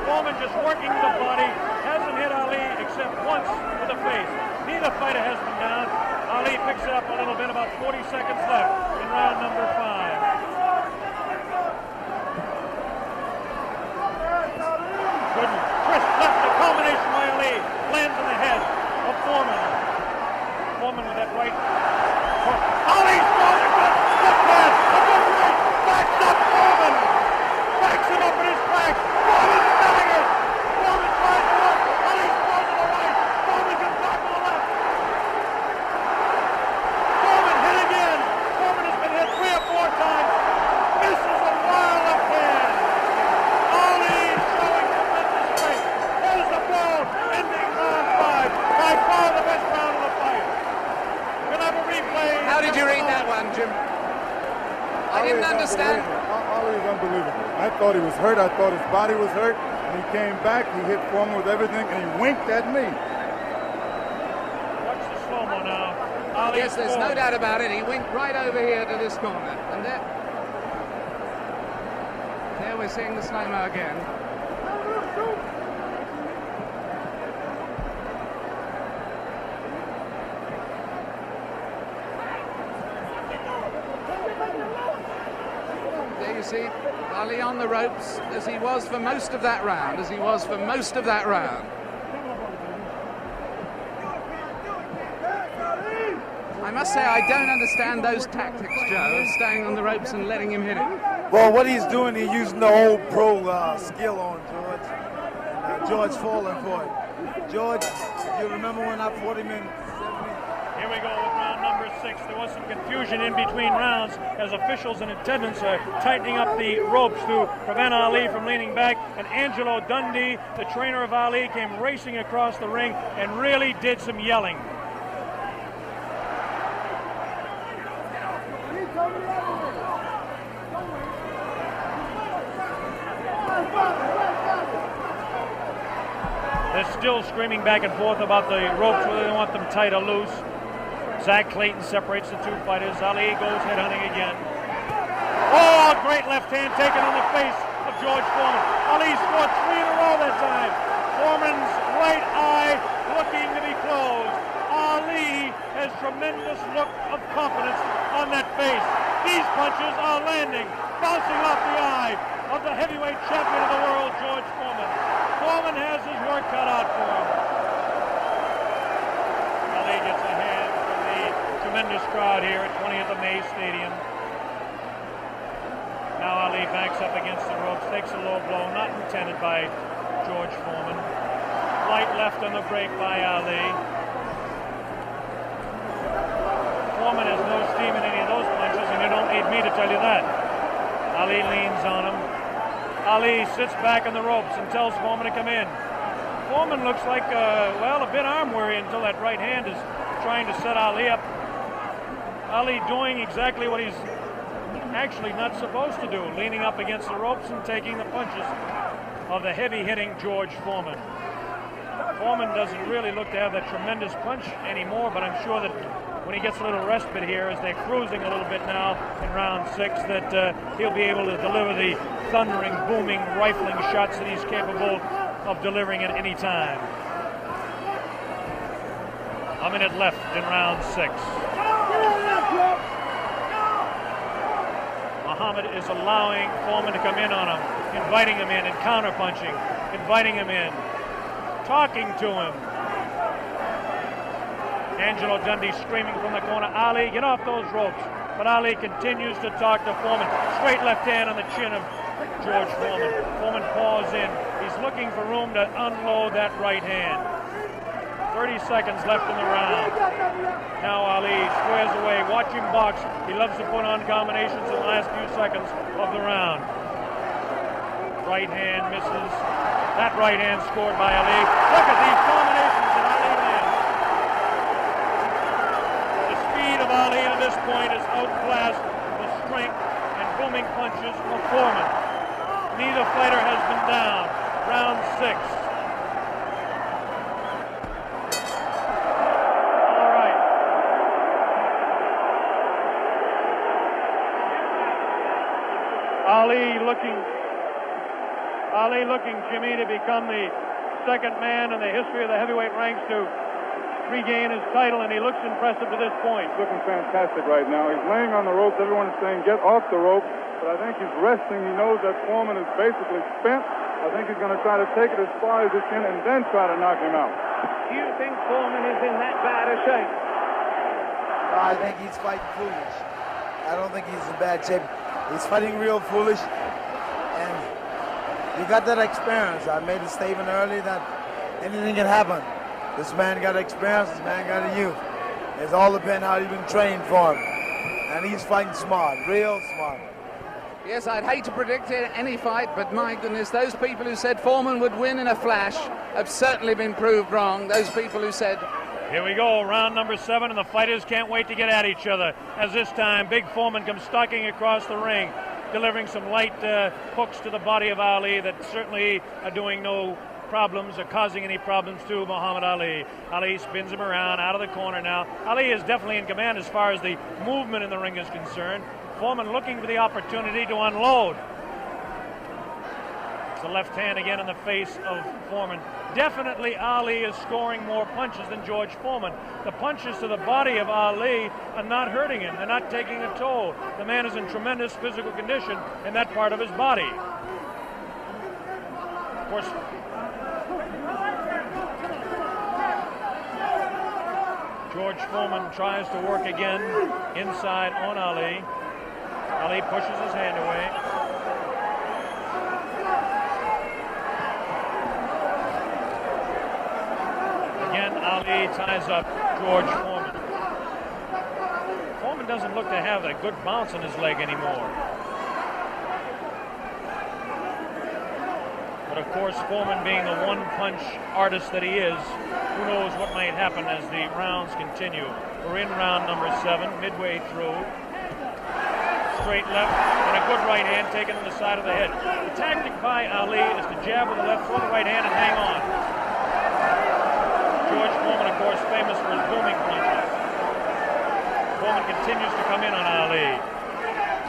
Forman just working the body, hasn't hit Ali except once with the face. Neither fighter has been down. Ali picks it up a little bit, about 40 seconds left in round number 5. Good crisp left, the combination by Ali. Lands in the head of Forman. Forman with that right. Ali throws a good pass. A good right. Backs up Forman. Backs him up in his back. Forman staggers. Forman tries to look. Ali throws to the right. Forman can block to the left. Forman hit again. Forman has been hit 3 or 4 times. Misses a wild left hand. Ali showing tremendous strength. There's the blow. Ending round 5. By far the best round of the fight. We'll have a replay. How did you read that one, Jim? I didn't understand. Ali is unbelievable. I thought he was hurt. I thought his body was hurt. And he came back. He hit Forman with everything, and he winked at me. Watch the slow-mo now. Ali Yes, there's no doubt about it. He winked right over here to this corner. And there we're seeing the slow-mo again. There you see Ali on the ropes as he was for most of that round, I must say I don't understand those tactics, Joe, of staying on the ropes and letting him hit it. Well, what he's doing, he's using the old pro skill on George. And George falling for it. George, you remember when I fought him in 70? Here we go with round number 6. There was some confusion in between rounds as officials and attendants are tightening up the ropes to prevent Ali from leaning back. And Angelo Dundee, the trainer of Ali, came racing across the ring and really did some yelling. They're still screaming back and forth about the ropes, whether they want them tight or loose. Zach Clayton separates the 2 fighters. Ali goes headhunting again. Oh, a great left hand taken on the face of George Forman. Ali scored 3 in a row that time. Forman's right eye looking to be closed. Ali has tremendous look of confidence on that face. These punches are landing, bouncing off the eye of the heavyweight champion of the world, George Forman. Forman has his work cut out for him. Ali gets a hand from the tremendous crowd here at 20th of May Stadium. Now Ali backs up against the ropes, takes a low blow, not intended by George Forman. Light left on the break by Ali. Forman has no steam in any of those punches, and you don't need me to tell you that. Ali leans on him. Ali sits back on the ropes and tells Forman to come in. Forman looks like, well, a bit arm weary until that right hand is trying to set Ali up. Ali doing exactly what he's actually not supposed to do, leaning up against the ropes and taking the punches of the heavy-hitting George Forman. Forman doesn't really look to have that tremendous punch anymore, but I'm sure that when he gets a little respite here, as they're cruising a little bit now in round 6, that he'll be able to deliver the thundering, booming, rifling shots that he's capable of delivering at any time. A minute left in round 6. Muhammad is allowing Forman to come in on him, inviting him in and counter-punching, inviting him in, talking to him. Angelo Dundee screaming from the corner, Ali, get off those ropes. But Ali continues to talk to Forman. Straight left hand on the chin of George Forman. Forman paws in. He's looking for room to unload that right hand. 30 seconds left in the round. Now Ali squares away. Watch him box. He loves to put on combinations in the last few seconds of the round. Right hand misses. That right hand scored by Ali. Look at these combinations that Ali lands. The speed of Ali at this point is outclassed the strength and booming punches of Forman. Neither fighter has been down. Round 6. All right. Ali looking, Jimmy, to become the second man in the history of the heavyweight ranks to regain his title, and he looks impressive to this point. He's looking fantastic right now. He's laying on the ropes. Everyone's saying, get off the rope. But I think he's resting. He knows that Forman is basically spent. I think he's going to try to take it as far as he can and then try to knock him out. Do you think Forman is in that bad a shape? I think he's fighting foolish. I don't think he's in bad shape. He's fighting real foolish. And you got that experience. I made a statement earlier that anything can happen. This man got experience, this man got a youth. It's all depends how you've been trained for him. And he's fighting smart, real smart. Yes, I'd hate to predict any fight, but my goodness, those people who said Forman would win in a flash have certainly been proved wrong. Those people who said... Here we go, round number 7, and the fighters can't wait to get at each other. As this time, Big Forman comes stalking across the ring, delivering some light hooks to the body of Ali that certainly are doing no problems or causing any problems to Muhammad Ali. Ali spins him around out of the corner now. Ali is definitely in command as far as the movement in the ring is concerned. Forman looking for the opportunity to unload. It's the left hand again in the face of Forman. Definitely Ali is scoring more punches than George Forman. The punches to the body of Ali are not hurting him. They're not taking a toll. The man is in tremendous physical condition in that part of his body. Of course, George Forman tries to work again inside on Ali. Ali pushes his hand away. Again, Ali ties up George Forman. Forman doesn't look to have a good bounce in his leg anymore. But of course, Forman being the one-punch artist that he is, who knows what might happen as the rounds continue. We're in round number 7, midway through. Straight left and a good right hand taken on the side of the head. The tactic by Ali is to jab with the left, throw the right hand, and hang on. George Forman, of course, famous for his booming punches. Forman continues to come in on Ali.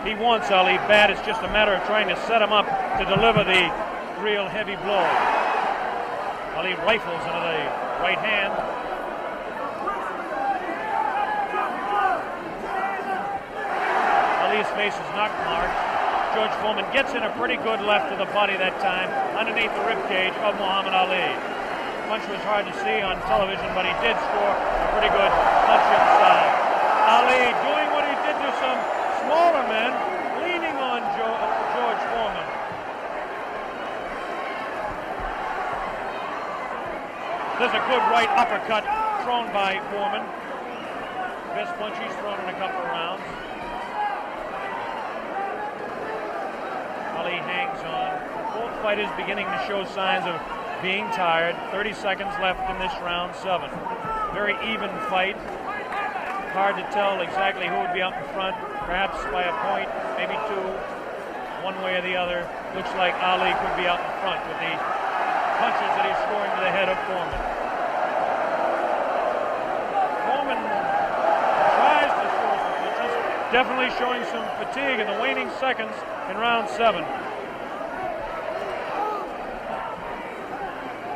He wants Ali bad. It's just a matter of trying to set him up to deliver the real heavy blow. Ali rifles into the right hand. Ali's face is not marked. George Forman gets in a pretty good left to the body that time, underneath the ribcage of Muhammad Ali. Punch was hard to see on television, but he did score a pretty good punch inside. Ali doing what he did to some smaller men, leaning on George Forman. There's a good right uppercut thrown by Forman. Best punch he's thrown in a couple of rounds. Ali hangs on. Both fighters beginning to show signs of being tired. 30 seconds left in this round 7. Very even fight. Hard to tell exactly who would be out in front. Perhaps by a point, maybe 2, one way or the other. Looks like Ali could be out in front with the punches that he's scoring to the head of Forman. Forman tries to score some punches. Definitely showing some fatigue in the waning seconds in round 7.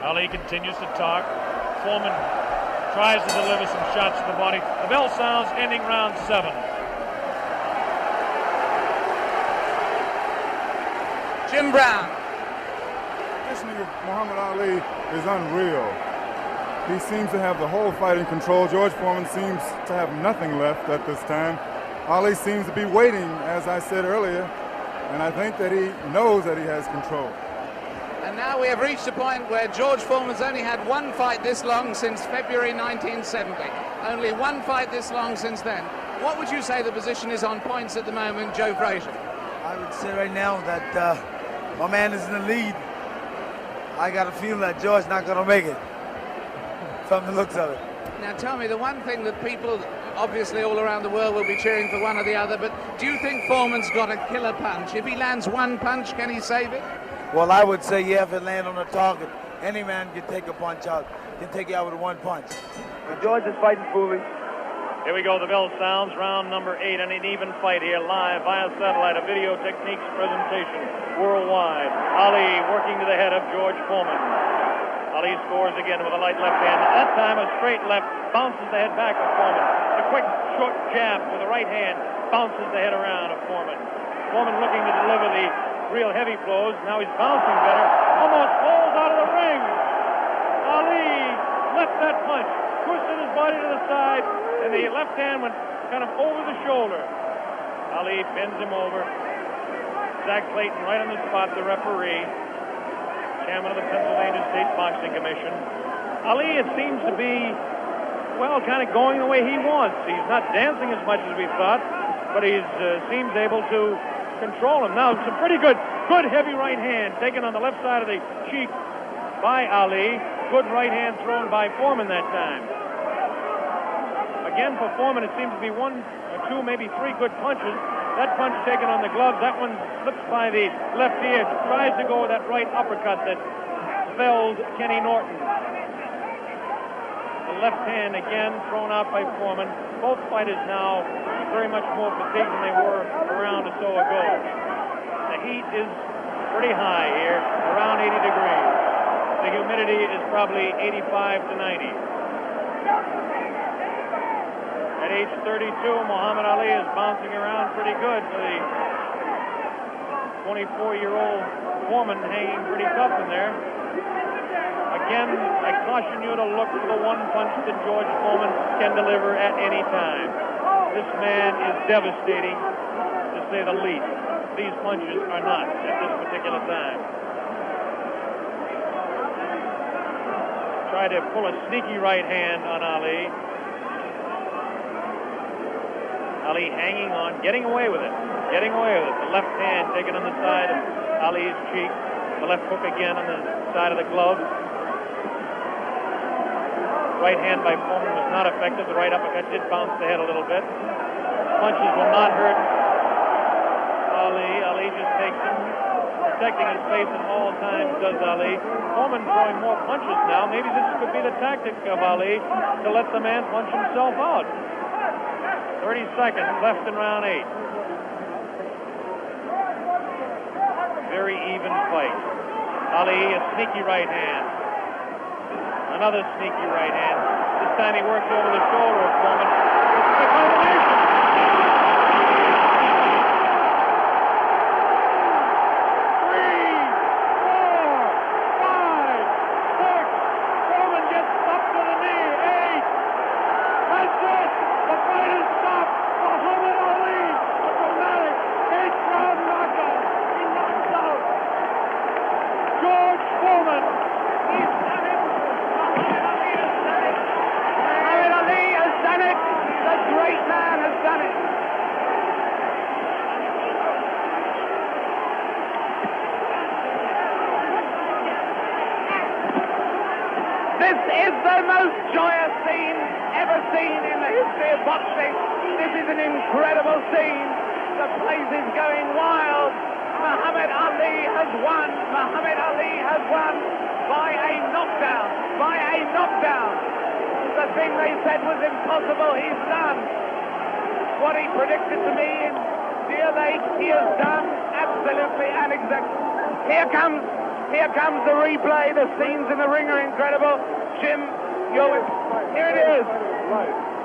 Ali continues to talk. Forman tries to deliver some shots to the body. The bell sounds, ending round 7. Jim Brown. Listening to Muhammad Ali is unreal. He seems to have the whole fight in control. George Forman seems to have nothing left at this time. Ali seems to be waiting, as I said earlier, and I think that he knows that he has control. And now we have reached a point where George Foreman's only had one fight this long since February 1970. Only one fight this long since then. What would you say the position is on points at the moment, Joe Frazier? I would say right now that my man is in the lead. I got a feeling that George's not going to make it from the looks of it. Now tell me, the one thing that people obviously all around the world will be cheering for one or the other, but do you think Foreman's got a killer punch? If he lands one punch, can he save it? Well, I would say, yeah, if it lands on the target, any man can take a punch out, can take you out with one punch. But George is fighting foolish. Here we go, the bell sounds, round number 8, and an even fight here, live via satellite, a video techniques presentation worldwide. Ali working to the head of George Forman. Ali scores again with a light left hand. That time a straight left, bounces the head back of Forman. A quick short jab with the right hand, bounces the head around of Forman. Forman looking to deliver the real heavy blows. Now he's bouncing better. Almost falls out of the ring. Ali left that punch, twisted his body to the side, and the left hand went kind of over the shoulder. Ali bends him over. Zach Clayton right on the spot, the referee, chairman of the Pennsylvania State Boxing Commission. Ali, it seems to be, well, kind of going the way he wants. He's not dancing as much as we thought, but he seems able to control him. Now, some pretty good heavy right hand taken on the left side of the cheek by Ali. Good right hand thrown by Forman that time. Again, for Forman, it seems to be one or two, maybe three good punches. That punch taken on the glove, that one slips by the left ear, tries to go with that right uppercut that felled Kenny Norton. The left hand again thrown out by Forman. Both fighters now very much more fatigued than they were a round or so ago. The heat is pretty high here, around 80 degrees. The humidity is probably 85 to 90. At age 32, Muhammad Ali is bouncing around pretty good for the 24-year-old Forman, hanging pretty tough in there. Again, I caution you to look for the one punch that George Forman can deliver at any time. This man is devastating, to say the least. These punches are not at this particular time. Try to pull a sneaky right hand on Ali. Ali hanging on, getting away with it. The left hand taken on the side of Ali's cheek. The left hook again on the side of the glove. Right hand by Forman was not effective. The right uppercut did bounce the head a little bit. Punches will not hurt Ali. Ali just takes him, protecting his face at all times, does Ali. Forman throwing more punches now. Maybe this could be the tactic of Ali to let the man punch himself out. 30 seconds left in round 8. Very even fight. Ali, a sneaky right hand. Another sneaky right hand. This time he works over the shoulder of Forman. This is a combination. This is the most joyous scene ever seen in the history of boxing. This is an incredible scene. The place is going wild. Muhammad Ali has won. Muhammad Ali has won by a knockdown. By a knockdown. The thing they said was impossible, he's done. What he predicted to me in Deer Lake, he has done absolutely and exactly. Here comes the replay. The scenes in the ring are incredible. Jim, here it is.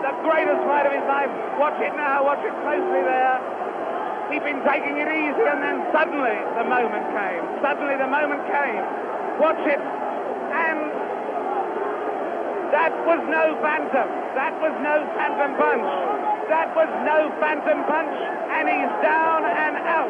The greatest fight of his life. Watch it now. Watch it closely there. He'd been taking it easy, and then suddenly the moment came. Watch it. And that was no phantom. That was no phantom punch. And he's down and out.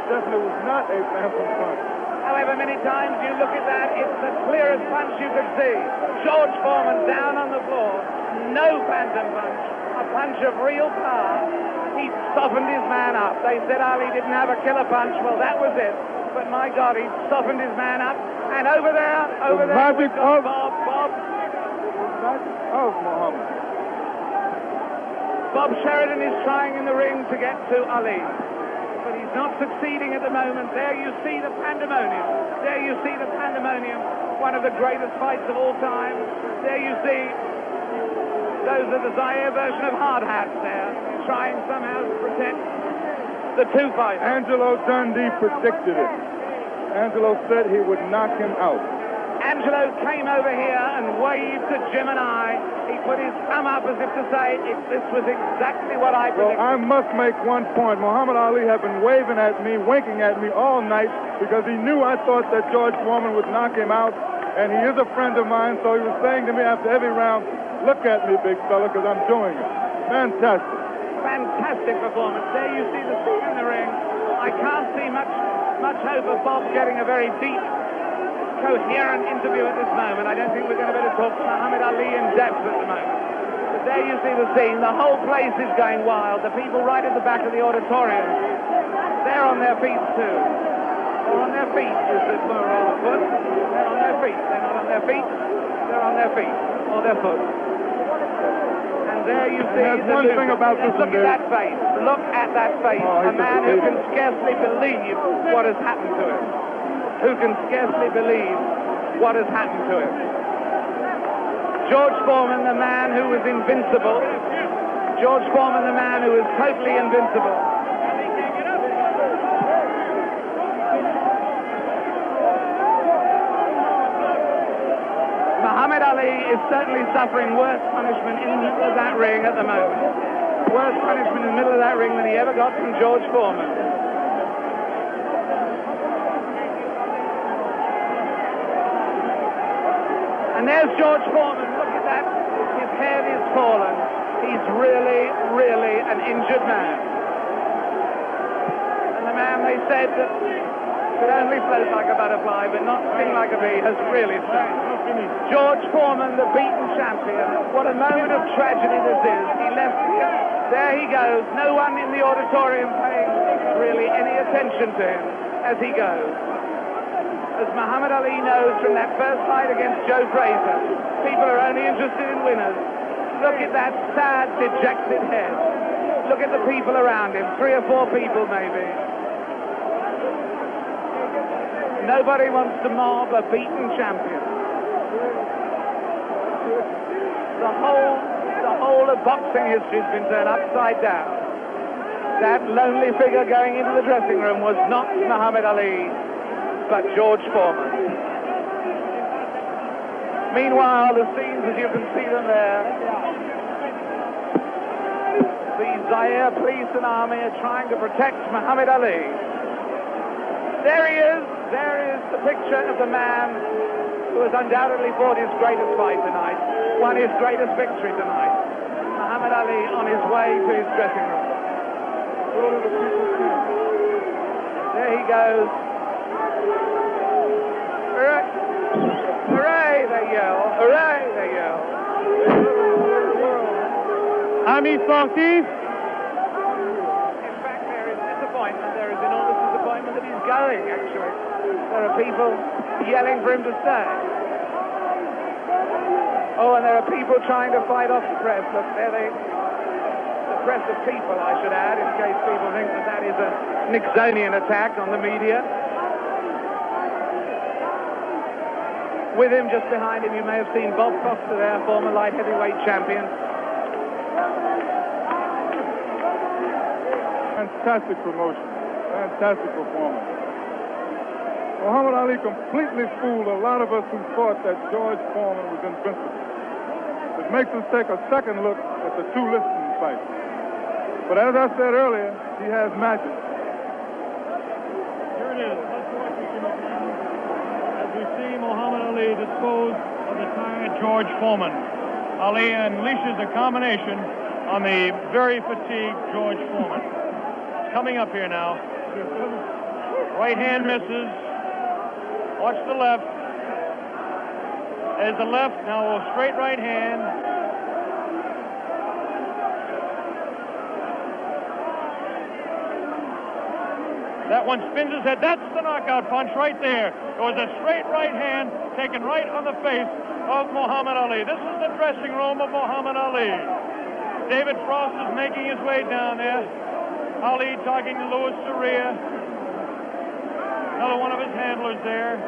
Definitely was not a phantom punch. However many times you look at that, it's the clearest punch you could see. George Forman down on the floor. No phantom punch. A punch of real power. He softened his man up. They said Ali didn't have a killer punch. Well, that was it. But my God, he softened his man up. And over there, magic of Bob. Muhammad. Bob Sheridan is trying in the ring to get to Ali. But he's not succeeding at the moment. There you see the pandemonium. One of the greatest fights of all time. There you see those are the Zaire version of hard hats there, trying somehow to protect the two fighters. Angelo Dundee predicted it. Angelo said he would knock him out. Angelo came over here and waved to Jim and I. He put his thumb up as if to say, this was exactly what I predicted. Well, I must make one point. Muhammad Ali had been waving at me, winking at me all night because he knew I thought that George Forman would knock him out, and he is a friend of mine, so he was saying to me after every round, look at me, big fella, because I'm doing it. Fantastic. Fantastic performance. There you see the scene in the ring. I can't see much hope of Bob getting a very deep, coherent interview at this moment. I don't think we're going to be able to talk to Muhammad Ali in depth at the moment. But there you see the scene. The whole place is going wild. The people right at the back of the auditorium, they're on their feet too. Or on their feet, is the plural of foot. They're on their feet. They're not on their feet. They're on their feet. Or their foot. And there you see the one thing about this. Look at that face. Look at that face. A man who can scarcely believe what has happened to him. Who can scarcely believe what has happened to him. George Forman, the man who was invincible. George Forman, the man who was totally invincible. Muhammad Ali is certainly suffering worse punishment in the middle of that ring at the moment. Worse punishment in the middle of that ring than he ever got from George Forman. And there's George Forman. Look at that. His head is fallen. He's really, really an injured man. And the man, they said, that could only float like a butterfly, but not sting like a bee, has really stung. George Forman, the beaten champion. What a moment of tragedy this is. He left here. There he goes. No one in the auditorium paying really any attention to him as he goes. As Muhammad Ali knows from that first fight against Joe Frazier, people are only interested in winners. Look at that sad, dejected head. Look at the people around him, 3 or 4 people maybe. Nobody wants to mob a beaten champion. The whole of boxing history has been turned upside down. That lonely figure going into the dressing room was not Muhammad Ali, but George Forman. Meanwhile, the scenes, as you can see them there, the Zaire police and army are trying to protect Muhammad Ali. There he is. There is the picture of the man who has undoubtedly fought his greatest fight tonight, won his greatest victory tonight. Muhammad Ali on his way to his dressing room. There he goes. Hooray! Hooray, they yell. Hooray, they yell. Ami sportif. In fact, there is disappointment. There is enormous disappointment that he's going, actually. There are people yelling for him to stay. Oh, and there are people trying to fight off the press. Look, there the press of people, I should add, in case people think that that is a Nixonian attack on the media. With him, just behind him, you may have seen Bob Foster there, former light heavyweight champion. Fantastic promotion. Fantastic performance. Muhammad Ali completely fooled a lot of us who thought that George Forman was invincible. It makes us take a second look at the 2 listing fights. But as I said earlier, he has magic. Here it is. Let's watch it. As we see Muhammad Ali dispose of the tired George Forman. Ali unleashes a combination on the very fatigued George Foreman. Coming up here now. Right hand misses. Watch the left. There's the left. Now a straight right hand. That one spins his head. That's the knockout punch right there. It was a straight right hand taken right on the face of Muhammad Ali. This is the dressing room of Muhammad Ali. David Frost is making his way down there. Ali talking to Louis Soria. Another one of his handlers there.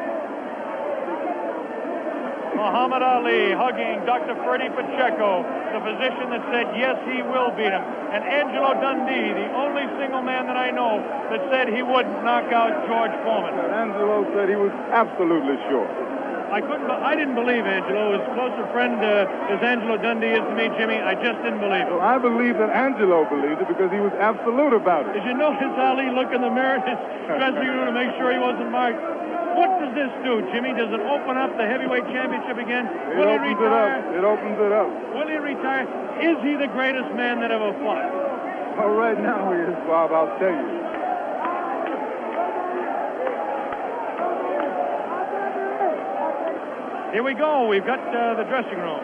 Muhammad Ali hugging Dr. Freddie Pacheco, the physician that said, yes, he will beat him. And Angelo Dundee, the only single man that I know that said he would knock out George Foreman. Angelo said he was absolutely sure. I didn't believe Angelo. As close a friend as Angelo Dundee is to me, Jimmy, I just didn't believe it. Well, I believe that Angelo believed it because he was absolute about it. Did you notice Ali look in the mirror in his dressing room to make sure he wasn't marked? What does this do, Jimmy? Does it open up the heavyweight championship again? Will he retire? It opens it up. Will he retire? Is he the greatest man that ever fought? Well, right now he is, Bob, I'll tell you. Here we go. We've got the dressing room.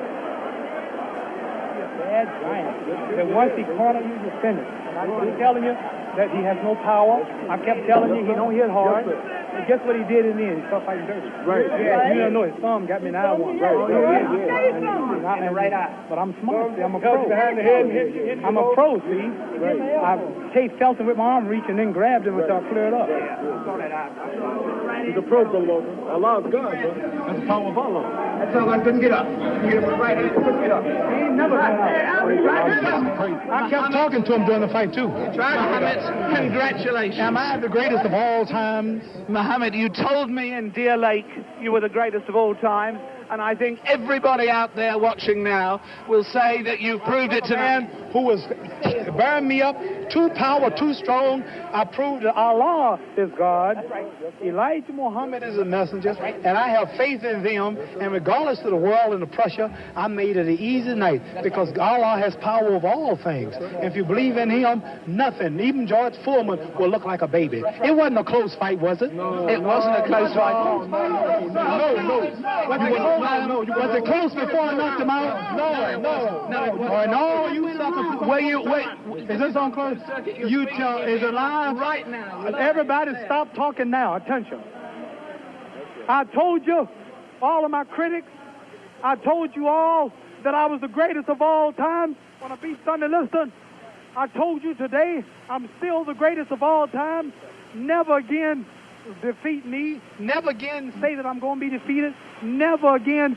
Bad giant. That once he caught him, he was finished. And I kept telling you that he has no power. I kept telling you he don't hit hard. And guess what he did in the end? He started fighting dirty. Right. Yeah, you don't know his thumb got me in eye one. Right. In the right eye. But I'm smart. See, I'm a pro. Behind the head and I'm a pro, see. Right. I chased Felton with my arm reach and then grabbed him until I cleared up. He's a pro, Logan. Allah's God, bro. That's the power of Allah. That's all I couldn't get up. Get him with the right hand, couldn't get up. He ain't never got up. I kept talking to him during the fight, too. Mohammed, congratulations. Am I the greatest of all times? Mohammed, you told me in Deer Lake, you were the greatest of all times, and I think everybody out there watching now will say that you've proved it tonight. man who was bearing me up, too power, too strong, I proved that Allah is God. Elijah Muhammad is a messenger, and I have faith in them, and regardless of the world and the pressure, I made it an easy night, because Allah has power of all things. If you believe in him, nothing, even George Forman, will look like a baby. It wasn't a close fight, was it? No, it wasn't a close fight. No. Was it close before I knocked him out? No, you sucker. Wait. Is this on close? You tell, is it live? Right now. Everybody stop talking now. Attention. I told you, all of my critics, I told you all that I was the greatest of all time when I beat Sonny Liston. I told you today I'm still the greatest of all time. Never again defeat me. Never again say that I'm going to be defeated. Never again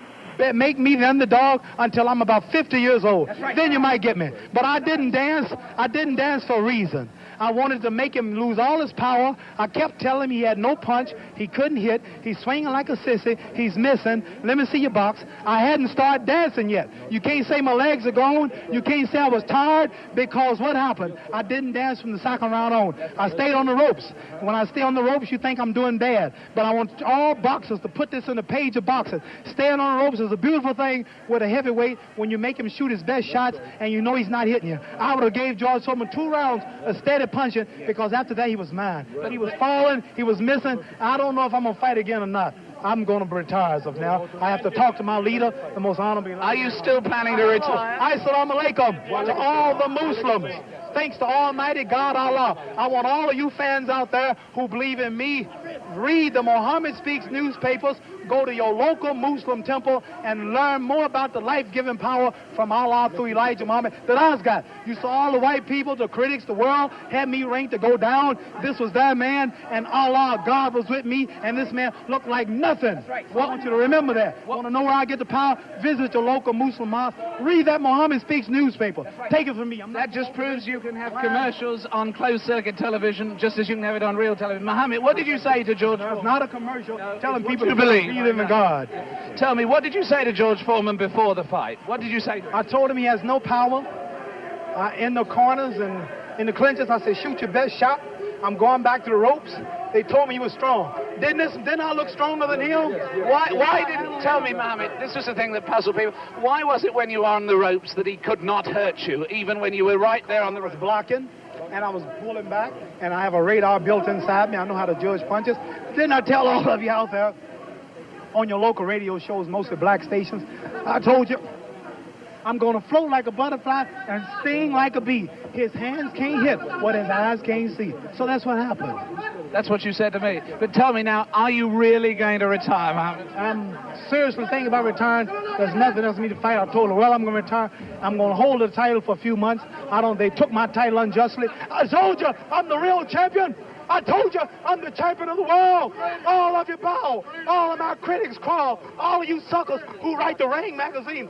make me the underdog until I'm about 50 years old. Right. Then you might get me. But I didn't dance. I didn't dance for a reason. I wanted to make him lose all his power. I kept telling him he had no punch. He couldn't hit. He's swinging like a sissy. He's missing. Let me see your box. I hadn't started dancing yet. You can't say my legs are gone. You can't say I was tired, because what happened? I didn't dance from the second round on. I stayed on the ropes. When I stay on the ropes, you think I'm doing bad. But I want all boxers to put this in the page of boxing. Staying on the ropes is a beautiful thing with a heavyweight when you make him shoot his best shots and you know he's not hitting you. I would have gave George Forman 2 rounds of steady punching, because after that he was mine. But he was falling, he was missing. I don't know if I'm going to fight again or not. I'm going to retire as of now. I have to talk to my leader, the most honorable. Are you still planning to retire? Assalamu alaikum to all the Muslims. Thanks to Almighty God Allah. I want all of you fans out there who believe in me, read the Muhammad Speaks newspapers, go to your local Muslim temple and learn more about the life-giving power from Allah through Elijah Muhammad that I's got. You saw all the white people, the critics, the world had me ranked to go down. This was that man, and Allah, God was with me, and this man looked like nothing. I want you to remember that. Want to know where I get the power? Visit your local Muslim mosque. Read that Muhammad Speaks newspaper. Take it from me. That just proves you can have commercials on closed-circuit television just as you can have it on real television. Mohammed, what did you say to George Forman? It's not a commercial telling people to believe in God. Tell me, what did you say to George Forman before the fight? What did you say to him? I told him he has no power in the corners and in the clinches. I said, shoot your best shot. I'm going back to the ropes. They told me he was strong. Didn't I look stronger than him? Why didn't, tell me, Mohammed, this is the thing that puzzled people. Why was it when you were on the ropes that he could not hurt you, even when you were right there on the ropes? Blocking, and I was pulling back, and I have a radar built inside me. I know how to judge punches. Didn't I tell all of you out there on your local radio shows, mostly black stations, I told you, I'm going to float like a butterfly and sting like a bee. His hands can't hit what his eyes can't see. So that's what happened. That's what you said to me. But tell me now, are you really going to retire, Mohammed? I'm seriously thinking about retiring. There's nothing else for me to fight. I told her, well, I'm going to retire. I'm going to hold the title for a few months. They took my title unjustly. I told you, I'm the real champion. I told you, I'm the champion of the world. All of you bow. All of my critics crawl. All of you suckers who write the Ring magazine.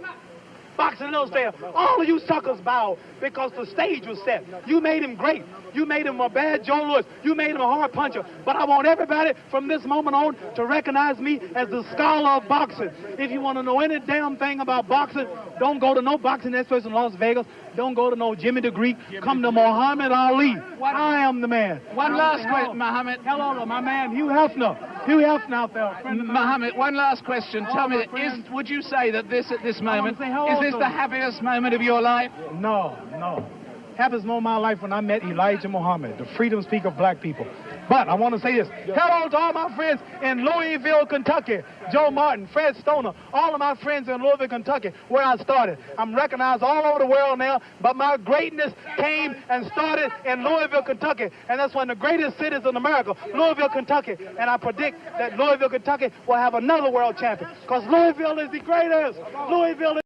Boxing Illustrated. All of you suckers bow because the stage was set. You made him great. You made him a bad Joe Louis. You made him a hard puncher. But I want everybody from this moment on to recognize me as the scholar of boxing. If you want to know any damn thing about boxing, don't go to no boxing experts in Las Vegas. Don't go to no Jimmy the Greek. Come to Muhammad Ali. I am the man. One last question, Muhammad. Hello, my man, Hugh Hefner. Hugh Hefner out there. Muhammad, one last question. Tell me, would you say that this at this moment, is this the happiest moment of your life? No. Happiest moment of my life when I met Elijah Muhammad, the freedom speaker of black people. But I want to say this. Hello to all my friends in Louisville, Kentucky. Joe Martin, Fred Stoner, all of my friends in Louisville, Kentucky, where I started. I'm recognized all over the world now, but my greatness came and started in Louisville, Kentucky. And that's one of the greatest cities in America, Louisville, Kentucky. And I predict that Louisville, Kentucky will have another world champion because Louisville is the greatest. Louisville is